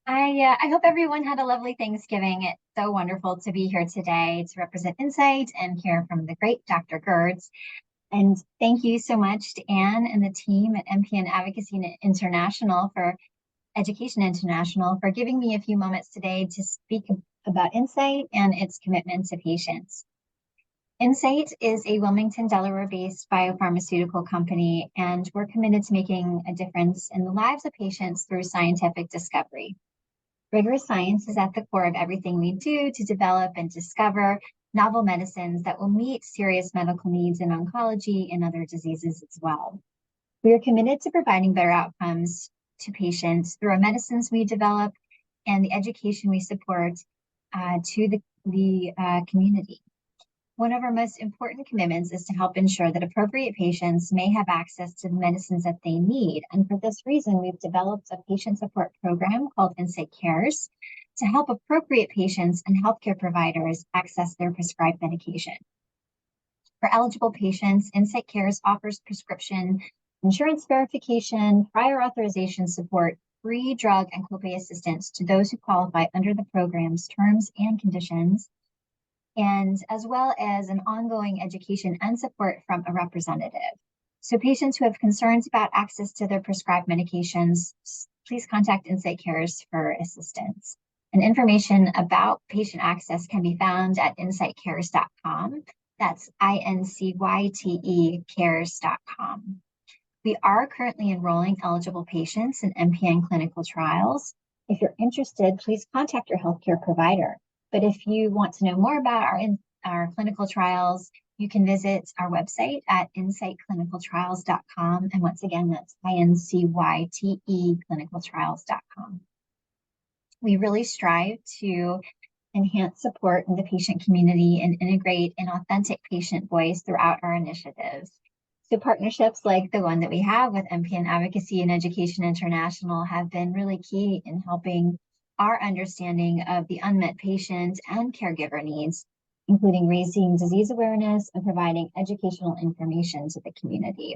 I hope everyone had a lovely Thanksgiving. It's so wonderful to be here today to represent Insight and hear from the great Dr. Gerds. And thank you so much to Anne and the team at MPN Advocacy International for Education International for giving me a few moments today to speak about Insight and its commitment to patients. Insight is a Wilmington, Delaware-based biopharmaceutical company, and we're committed to making a difference in the lives of patients through scientific discovery. Rigorous science is at the core of everything we do to develop and discover novel medicines that will meet serious medical needs in oncology and other diseases as well. We are committed to providing better outcomes to patients through our medicines we develop and the education we support to the community. One of our most important commitments is to help ensure that appropriate patients may have access to the medicines that they need. And for this reason, we've developed a patient support program called Insight Cares to help appropriate patients and healthcare providers access their prescribed medication. For eligible patients, Insight Cares offers prescription insurance verification, prior authorization support, free drug and copay assistance to those who qualify under the program's terms and conditions, and as well as an ongoing education and support from a representative. So patients who have concerns about access to their prescribed medications, please contact Insight Cares for assistance. And information about patient access can be found at insightcares.com. That's INCYTE cares.com. We are currently enrolling eligible patients in MPN clinical trials. If you're interested, please contact your healthcare provider. But if you want to know more about our clinical trials, you can visit our website at insightclinicaltrials.com. And once again, that's INCYTE clinicaltrials.com. We really strive to enhance support in the patient community and integrate an authentic patient voice throughout our initiatives. So partnerships like the one that we have with MPN Advocacy and Education International have been really key in helping our understanding of the unmet patient and caregiver needs, including raising disease awareness and providing educational information to the community.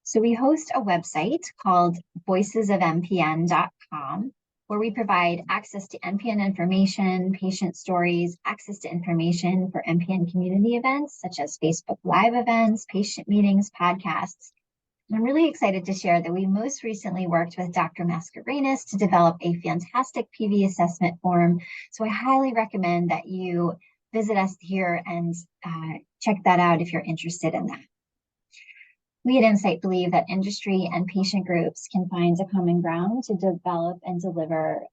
So we host a website called voicesofmpn.com, where we provide access to MPN information, patient stories, access to information for MPN community events, such as Facebook Live events, patient meetings, podcasts. I'm really excited to share that we most recently worked with Dr. Mascarenas to develop a fantastic PV assessment form. So I highly recommend that you visit us here and check that out if you're interested in that. We at Insight believe that industry and patient groups can find a common ground to develop and deliver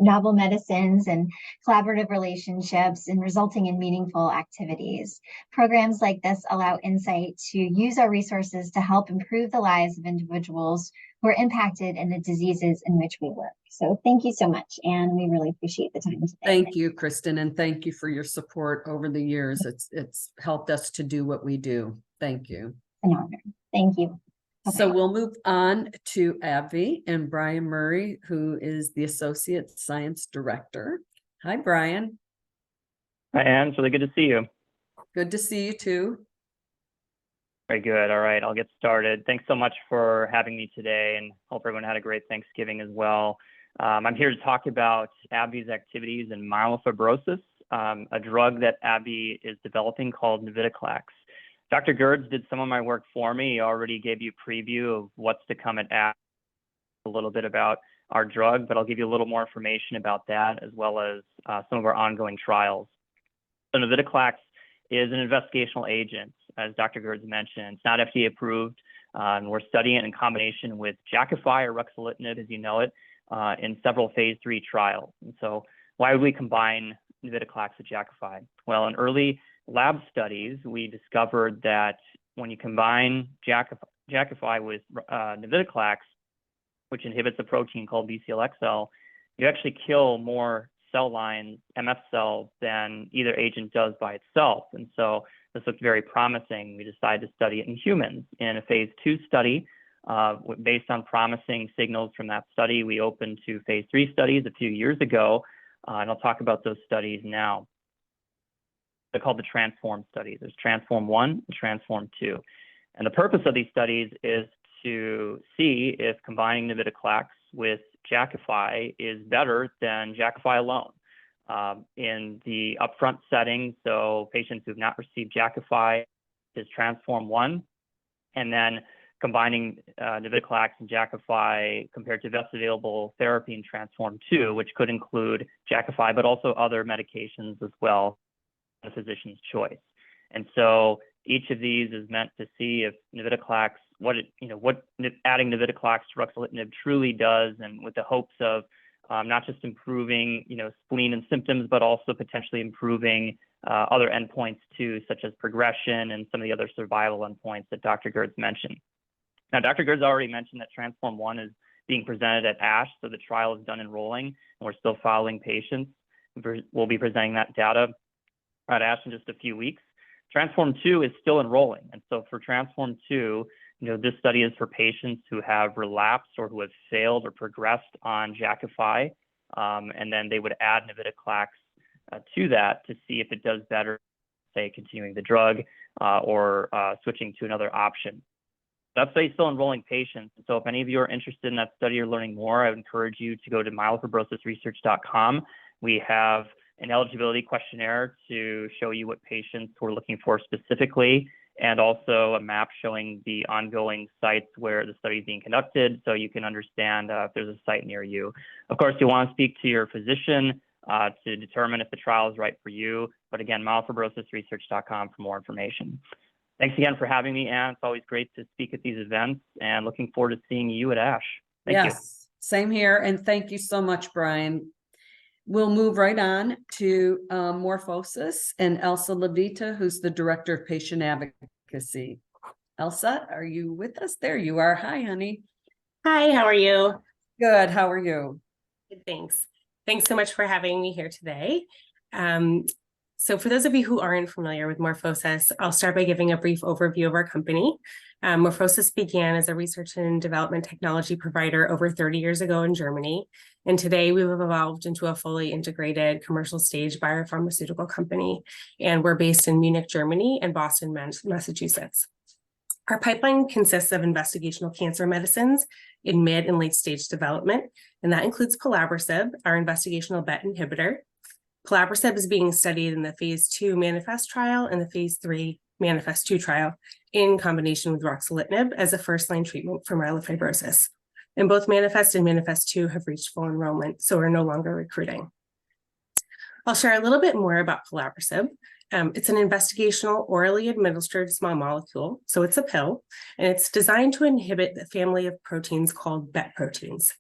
novel medicines and collaborative relationships and resulting in meaningful activities. Programs like this allow Insight to use our resources to help improve the lives of individuals who are impacted in the diseases in which we work. So thank you so much, and we really appreciate the time today. Thank you, Kristen, and thank you for your support over the years. It's helped us to do what we do. Thank you. An honor. Thank you. Okay. So we'll move on to AbbVie and Brian Murray, who is the Associate Science Director. Hi, Brian. Hi, Anne. It's really good to see you. Good to see you too. Very good. All right, I'll get started. Thanks so much for having me today, and hope everyone had a great Thanksgiving as well. I'm here to talk about AbbVie's activities in myelofibrosis, a drug that AbbVie is developing called navitoclax. Dr. Gerds did some of my work for me. He already gave you a preview of what's to come at AbbVie, a little bit about our drug, but I'll give you a little more information about that as well as some of our ongoing trials. So navitoclax is an investigational agent, as Dr. Gerds mentioned. It's not FDA approved, and we're studying it in combination with Jakafi or ruxolitinib, as you know it, in several phase 3 trials. And so why would we combine navitoclax with Jakafi? Well, in early lab studies, we discovered that when you combine Jakafi with navitoclax, which inhibits a protein called BCL-XL, you actually kill more cell lines, MF cells, than either agent does by itself. And so this looked very promising. We decided to study it in humans. In a phase 2 study, based on promising signals from that study, we opened 2 phase 3 studies a few years ago, and I'll talk about those studies now. They're called the Transform studies. There's Transform 1 and Transform 2. And the purpose of these studies is to see if combining navitoclax with Jakafi is better than Jakafi alone. In the upfront setting, so patients who've not received Jakafi is Transform 1, and then combining navitoclax and Jakafi compared to best available therapy in Transform 2, which could include Jakafi, but also other medications as well, the physician's choice. And so each of these is meant to see if navitoclax, what adding navitoclax to ruxolitinib truly does, and with the hopes of not just improving, spleen and symptoms, but also potentially improving other endpoints too, such as progression and some of the other survival endpoints that Dr. Gerds mentioned. Now, Dr. Gerds already mentioned that Transform 1 is being presented at ASH, so the trial is done enrolling, and we're still following patients. We'll be presenting that data at ASH in just a few weeks. Transform 2 is still enrolling, and so for Transform 2, this study is for patients who have relapsed or who have failed or progressed on Jakafi, and then they would add navitoclax to that to see if it does better, say, continuing the drug or switching to another option. That study is still enrolling patients, so if any of you are interested in that study or learning more, I would encourage you to go to myelofibrosis.com. We have an eligibility questionnaire to show you what patients we're looking for specifically, and also a map showing the ongoing sites where the study is being conducted, so you can understand if there's a site near you. Of course, you want to speak to your physician to determine if the trial is right for you, but again, myelofibrosis.com for more information. Thanks again for having me, Anne. It's always great to speak at these events, and looking forward to seeing you at ASH. Thank you. Same here, and thank you so much, Brian. We'll move right on to MorphoSys and Elsa Levita, who's the Director of Patient Advocacy. Elsa, are you with us? There you are. Hi, honey. Hi, how are you? Good. How are you? Good, thanks. Thanks so much for having me here today. So for those of you who aren't familiar with MorphoSys, I'll start by giving a brief overview of our company. MorphoSys began as a research and development technology provider over 30 years ago in Germany. And today we've evolved into a fully integrated commercial stage biopharmaceutical company. And we're based in Munich, Germany, and Boston, Massachusetts. Our pipeline consists of investigational cancer medicines in mid and late stage development. And that includes pelabresib, our investigational BET inhibitor. Pelabresib is being studied in the phase 2 MANIFEST trial and the phase 3 MANIFEST-2 trial in combination with ruxolitinib as a first-line treatment for myelofibrosis. And both MANIFEST and MANIFEST-2 have reached full enrollment, so we're no longer recruiting. I'll share a little bit more about pelabresib. It's an investigational orally administered small molecule, so it's a pill, and it's designed to inhibit the family of proteins called BET proteins.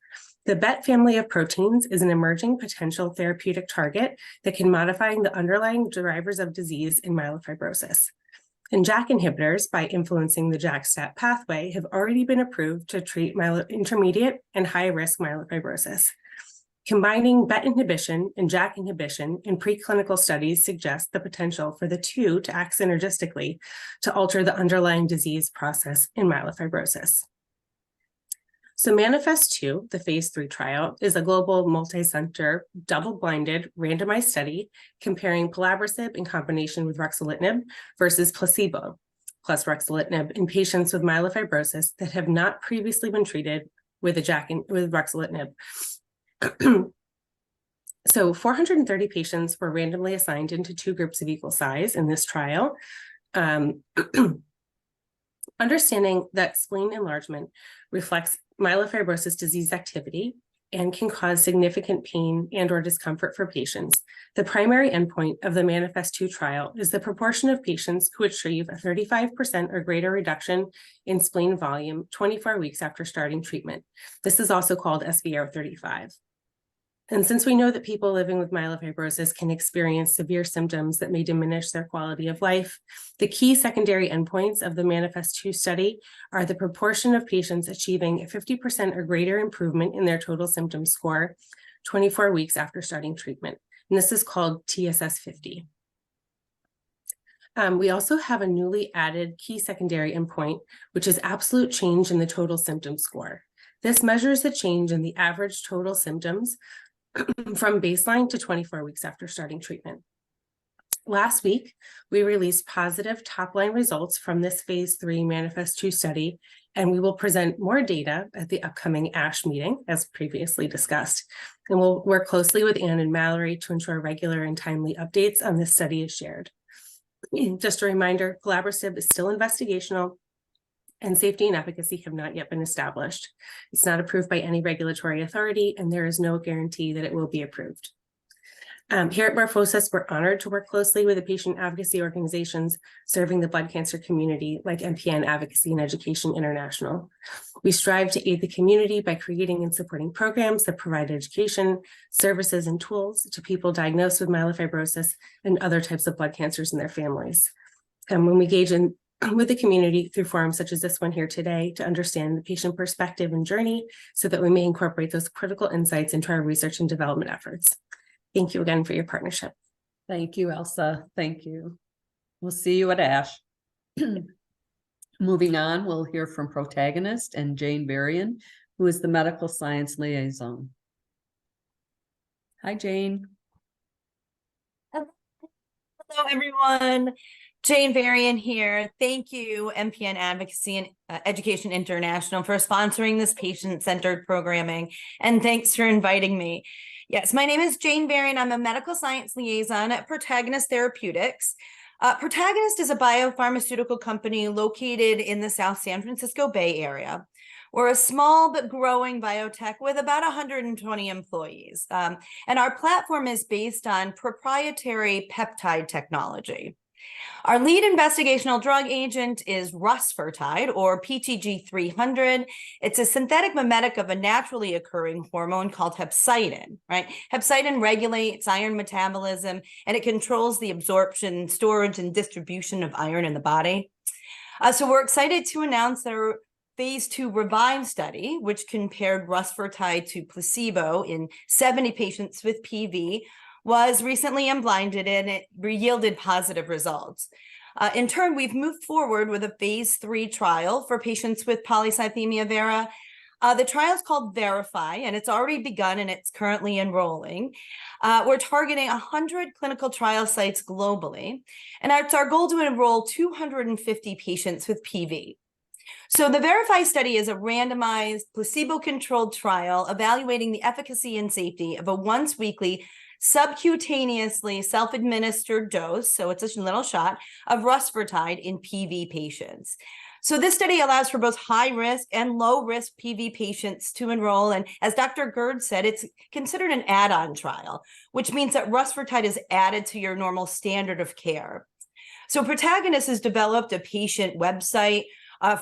The BET family of proteins is an emerging potential therapeutic target that can modify the underlying drivers of disease in myelofibrosis. And JAK inhibitors, by influencing the JAK-STAT pathway, have already been approved to treat intermediate and high-risk myelofibrosis. Combining BET inhibition and JAK inhibition in preclinical studies suggests the potential for the two to act synergistically to alter the underlying disease process in myelofibrosis. So MANIFEST-2, the phase 3 trial, is a global multi-center, double-blinded, randomized study comparing pelabresib in combination with ruxolitinib versus placebo plus ruxolitinib in patients with myelofibrosis that have not previously been treated with ruxolitinib. So 430 patients were randomly assigned into two groups of equal size in this trial. Understanding that spleen enlargement reflects myelofibrosis disease activity and can cause significant pain and or discomfort for patients, the primary endpoint of the MANIFEST-2 trial is the proportion of patients who achieve a 35% or greater reduction in spleen volume 24 weeks after starting treatment. This is also called SVR35. And since we know that people living with myelofibrosis can experience severe symptoms that may diminish their quality of life, the key secondary endpoints of the MANIFEST-2 study are the proportion of patients achieving a 50% or greater improvement in their total symptom score 24 weeks after starting treatment. And this is called TSS50. We also have a newly added key secondary endpoint, which is absolute change in the total symptom score. This measures the change in the average total symptoms from baseline to 24 weeks after starting treatment. Last week, we released positive top-line results from this phase 3 Manifest-2 study, and we will present more data at the upcoming ASH meeting, as previously discussed. And we'll work closely with Anne and Mallory to ensure regular and timely updates on this study is shared. Just a reminder, pelabresib is still investigational, and safety and efficacy have not yet been established. It's not approved by any regulatory authority, and there is no guarantee that it will be approved. Here at MorphoSys, we're honored to work closely with the patient advocacy organizations serving the blood cancer community, like MPN Advocacy and Education International. We strive to aid the community by creating and supporting programs that provide education, services, and tools to people diagnosed with myelofibrosis and other types of blood cancers and their families. And when we engage in with the community through forums such as this one here today to understand the patient perspective and journey so that we may incorporate those critical insights into our research and development efforts. Thank you again for your partnership. Thank you, Elsa. Thank you. We'll see you at ASH. Moving on, we'll hear from Protagonist and Jane Varian, who is the medical science liaison. Hi, Jane. Hello, everyone. Jane Varian here. Thank you, MPN Advocacy and Education International, for sponsoring this patient-centered programming, and thanks for inviting me. Yes, my name is Jane Varian. I'm a medical science liaison at Protagonist Therapeutics. Protagonist is a biopharmaceutical company located in the South San Francisco Bay Area. We're a small but growing biotech with about 120 employees. And our platform is based on proprietary peptide technology. Our lead investigational drug agent is rusfertide, or PTG-300. It's a synthetic mimetic of a naturally occurring hormone called hepcidin, right? Hepcidin regulates iron metabolism, and it controls the absorption, storage, and distribution of iron in the body. So we're excited to announce that our phase 2 REVIVE study, which compared rusfertide to placebo in 70 patients with PV, was recently unblinded, and it yielded positive results. In turn, we've moved forward with a phase 3 trial for patients with polycythemia vera. The trial is called Verify, and it's already begun, and it's currently enrolling. We're targeting 100 clinical trial sites globally, and it's our goal to enroll 250 patients with PV. So the Verify study is a randomized, placebo-controlled trial evaluating the efficacy and safety of a once-weekly subcutaneously self-administered dose, so it's a little shot, of rusfertide in PV patients. So this study allows for both high-risk and low-risk PV patients to enroll, and as Dr. Gerds said, it's considered an add-on trial, which means that rusfertide is added to your normal standard of care. So Protagonist has developed a patient website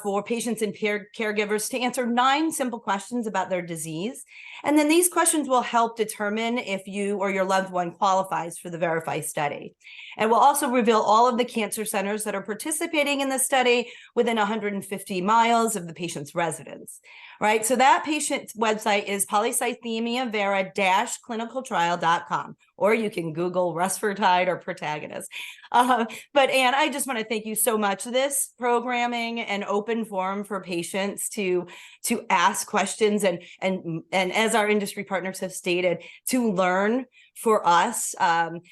for patients and caregivers to answer 9 simple questions about their disease. And then these questions will help determine if you or your loved one qualifies for the Verify study. And we'll also reveal all of the cancer centers that are participating in the study within 150 miles of the patient's residence, right? So that patient's website is polycythemia vera-clinicaltrial.com, or you can Google rusfertide or Protagonist. But Anne, I just want to thank you so much. This programming and open forum for patients to ask questions and as our industry partners have stated, to learn for us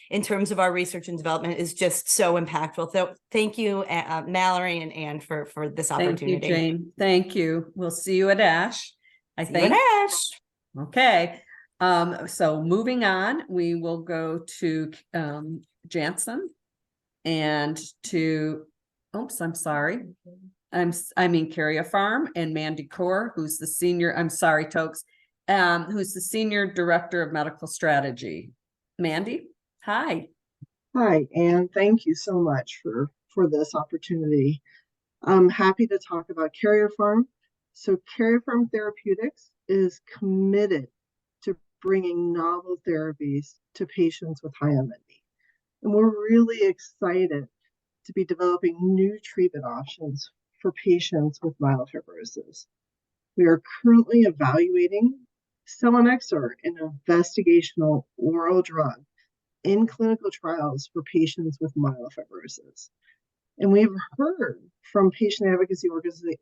in terms of our research and development is just so impactful. So thank you, Mallory and Anne, for this opportunity. Thank you, Jane. Thank you. We'll see you at ASH. I See you think. at ASH. Okay. So moving on, we will go to Jansen and to, oops, I'm sorry. I mean Carrier Farm and Mandy Kaur, who's the senior, I'm sorry, Tokes, who's the Senior Director of Medical Strategy. Mandy, hi. Hi, Anne. Thank you so much for this opportunity. I'm happy to talk about Carrier Farm. So Carrier Farm Therapeutics is committed to bringing novel therapies to patients with high unmet need. And we're really excited to be developing new treatment options for patients with myelofibrosis. We are currently evaluating selinexor, an investigational oral drug, in clinical trials for patients with myelofibrosis. And we've heard from patient advocacy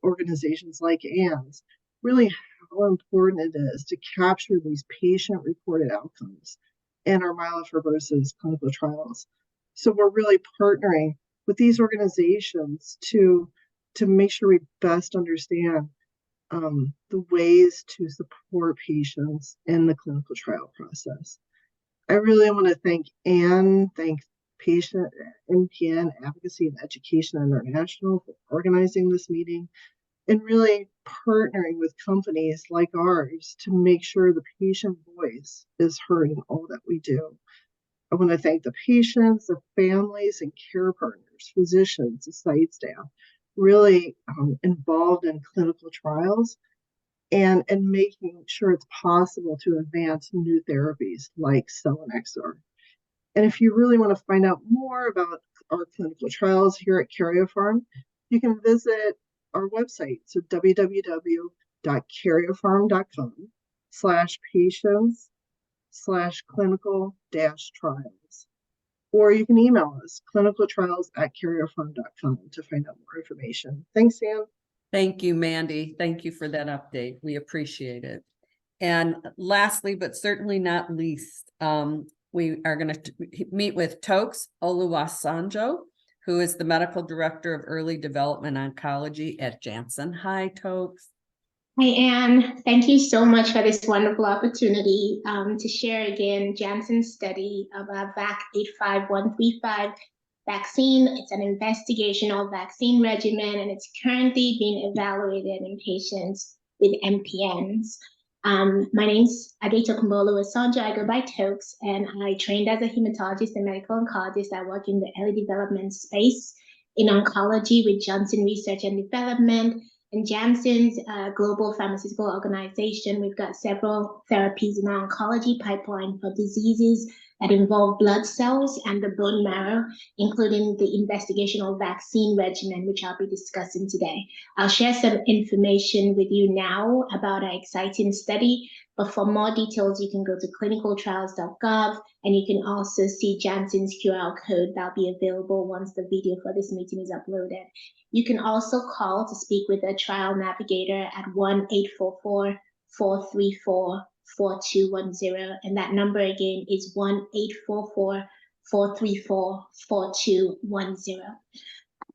organizations like Anne's really how important it is to capture these patient-reported outcomes in our myelofibrosis clinical trials. So we're really partnering with these organizations to make sure we best understand the ways to support patients in the clinical trial process. I really want to thank Anne, thank Patient MPN Advocacy and Education International for organizing this meeting and really partnering with companies like ours to make sure the patient voice is heard in all that we do. I want to thank the patients, the families, and care partners, physicians, the site staff, really involved in clinical trials and making sure it's possible to advance new therapies like selinexor. And if you really want to find out more about our clinical trials here at Karyopharm, you can visit our website. So www.karyopharm.com/patients/clinical-trials. Or you can email us, clinicaltrials@karyopharm.com, to find out more information. Thanks, Anne. Thank you, Mandy. Thank you for that update. We appreciate it. And lastly, but certainly not least, we are going to meet with Tokes Oluwasanjo, who is the Medical Director of Early Development Oncology at Janssen. Hi, Tokes. Hi, Anne. Thank you so much for this wonderful opportunity to share again Janssen's study of our VAC 85135 vaccine. It's an investigational vaccine regimen, and it's currently being evaluated in patients with MPNs. My name's Adetokunbo Oluwasanjo. I go by Tokes, and I trained as a hematologist and medical oncologist. I work in the early development space in oncology with Janssen Research and Development. And Janssen's global pharmaceutical organization, we've got several therapies in our oncology pipeline for diseases that involve blood cells and the bone marrow, including the investigational vaccine regimen, which I'll be discussing today. I'll share some information with you now about our exciting study, but for more details, you can go to clinicaltrials.gov, and you can also see Janssen's QR code that'll be available once the video for this meeting is uploaded. You can also call to speak with a trial navigator at 1-844-434-4210. And that number again is 1-844-434-4210.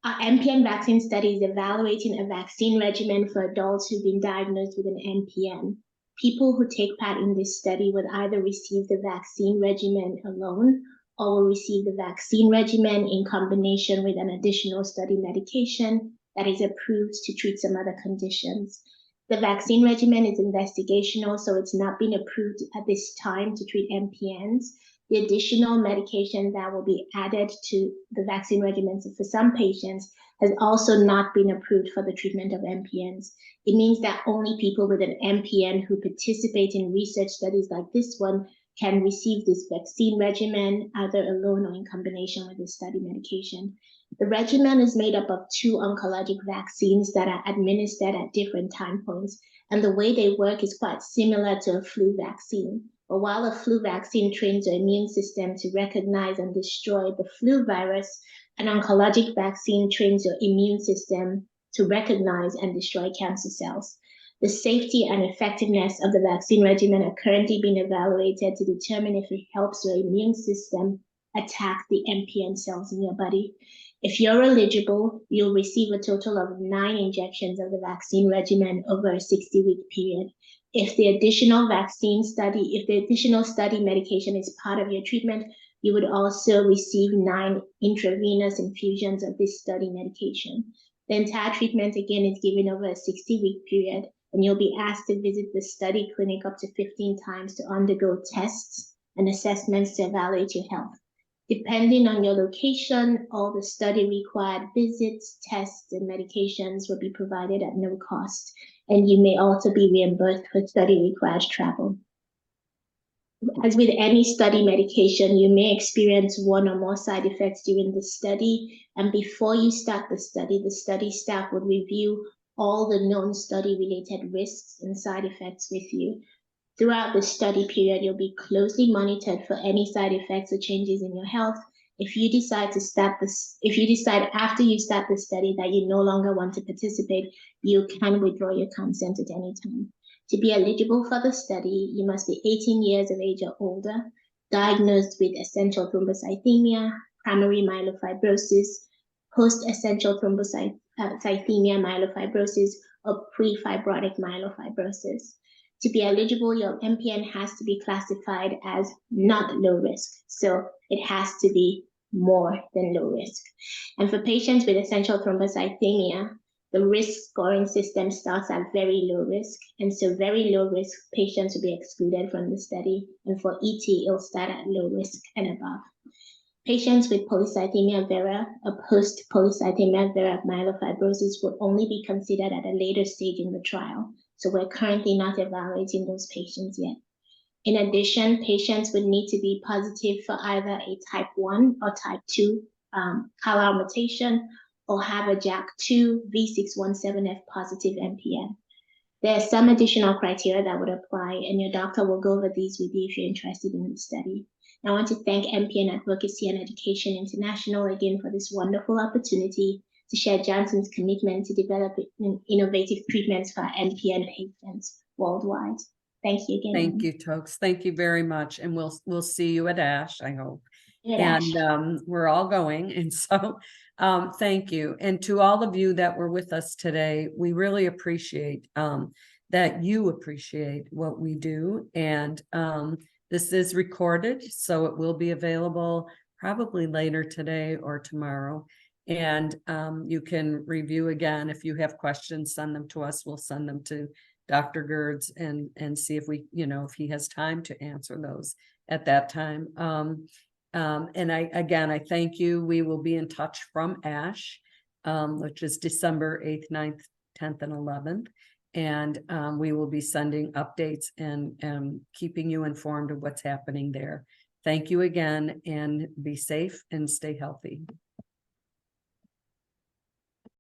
Our MPN vaccine study is evaluating a vaccine regimen for adults who've been diagnosed with an MPN. People who take part in this study would either receive the vaccine regimen alone or will receive the vaccine regimen in combination with an additional study medication that is approved to treat some other conditions. The vaccine regimen is investigational, so it's not been approved at this time to treat MPNs. The additional medication that will be added to the vaccine regimen for some patients has also not been approved for the treatment of MPNs. It means that only people with an MPN who participate in research studies like this one can receive this vaccine regimen either alone or in combination with the study medication. The regimen is made up of 2 oncologic vaccines that are administered at different time points, and the way they work is quite similar to a flu vaccine. But while a flu vaccine trains your immune system to recognize and destroy the flu virus, an oncologic vaccine trains your immune system to recognize and destroy cancer cells. The safety and effectiveness of the vaccine regimen are currently being evaluated to determine if it helps your immune system attack the MPN cells in your body. If you're eligible, you'll receive a total of 9 injections of the vaccine regimen over a 60-week period. If the additional study medication is part of your treatment, you would also receive 9 intravenous infusions of this study medication. The entire treatment, again, is given over a 60-week period, and you'll be asked to visit the study clinic up to 15 times to undergo tests and assessments to evaluate your health. Depending on your location, all the study required visits, tests, and medications will be provided at no cost, and you may also be reimbursed for study required travel. As with any study medication, you may experience 1 or more side effects during the study, and before you start the study staff would review all the known study-related risks and side effects with you. Throughout the study period, you'll be closely monitored for any side effects or changes in your health. If you decide after you start the study that you no longer want to participate, you can withdraw your consent at any time. To be eligible for the study, you must be 18 years of age or older, diagnosed with essential thrombocythemia, primary myelofibrosis, post-essential thrombocythemia myelofibrosis, or pre-fibrotic myelofibrosis. To be eligible, your MPN has to be classified as not low risk. So it has to be more than low risk. And for patients with essential thrombocythemia, the risk scoring system starts at very low risk. And so very low risk patients will be excluded from the study. And for ET, it'll start at low risk and above. Patients with polycythemia vera or post-polycythemia vera myelofibrosis will only be considered at a later stage in the trial. So we're currently not evaluating those patients yet. In addition, patients would need to be positive for either a type 1 or type 2 CALR mutation or have a JAK2 V617F positive MPN. There are some additional criteria that would apply, and your doctor will go over these with you if you're interested in the study. I want to thank MPN Advocacy and Education International again for this wonderful opportunity to share Janssen's commitment to develop innovative treatments for MPN patients worldwide. Thank you again. Thank you, Tokes. Thank you very much. And we'll see you at ASH, I hope. Yeah. And we're all going. And so thank you. And to all of you that were with us today, we really appreciate that you appreciate what we do. And this is recorded, so it will be available probably later today or tomorrow. And you can review again. If you have questions, send them to us. We'll send them to Dr. Gerds and see if we, if he has time to answer those at that time. And I thank you. We will be in touch from ASH, which is December 8th, 9th, 10th, and 11th. And we will be sending updates and keeping you informed of what's happening there. Thank you again, and be safe and stay healthy.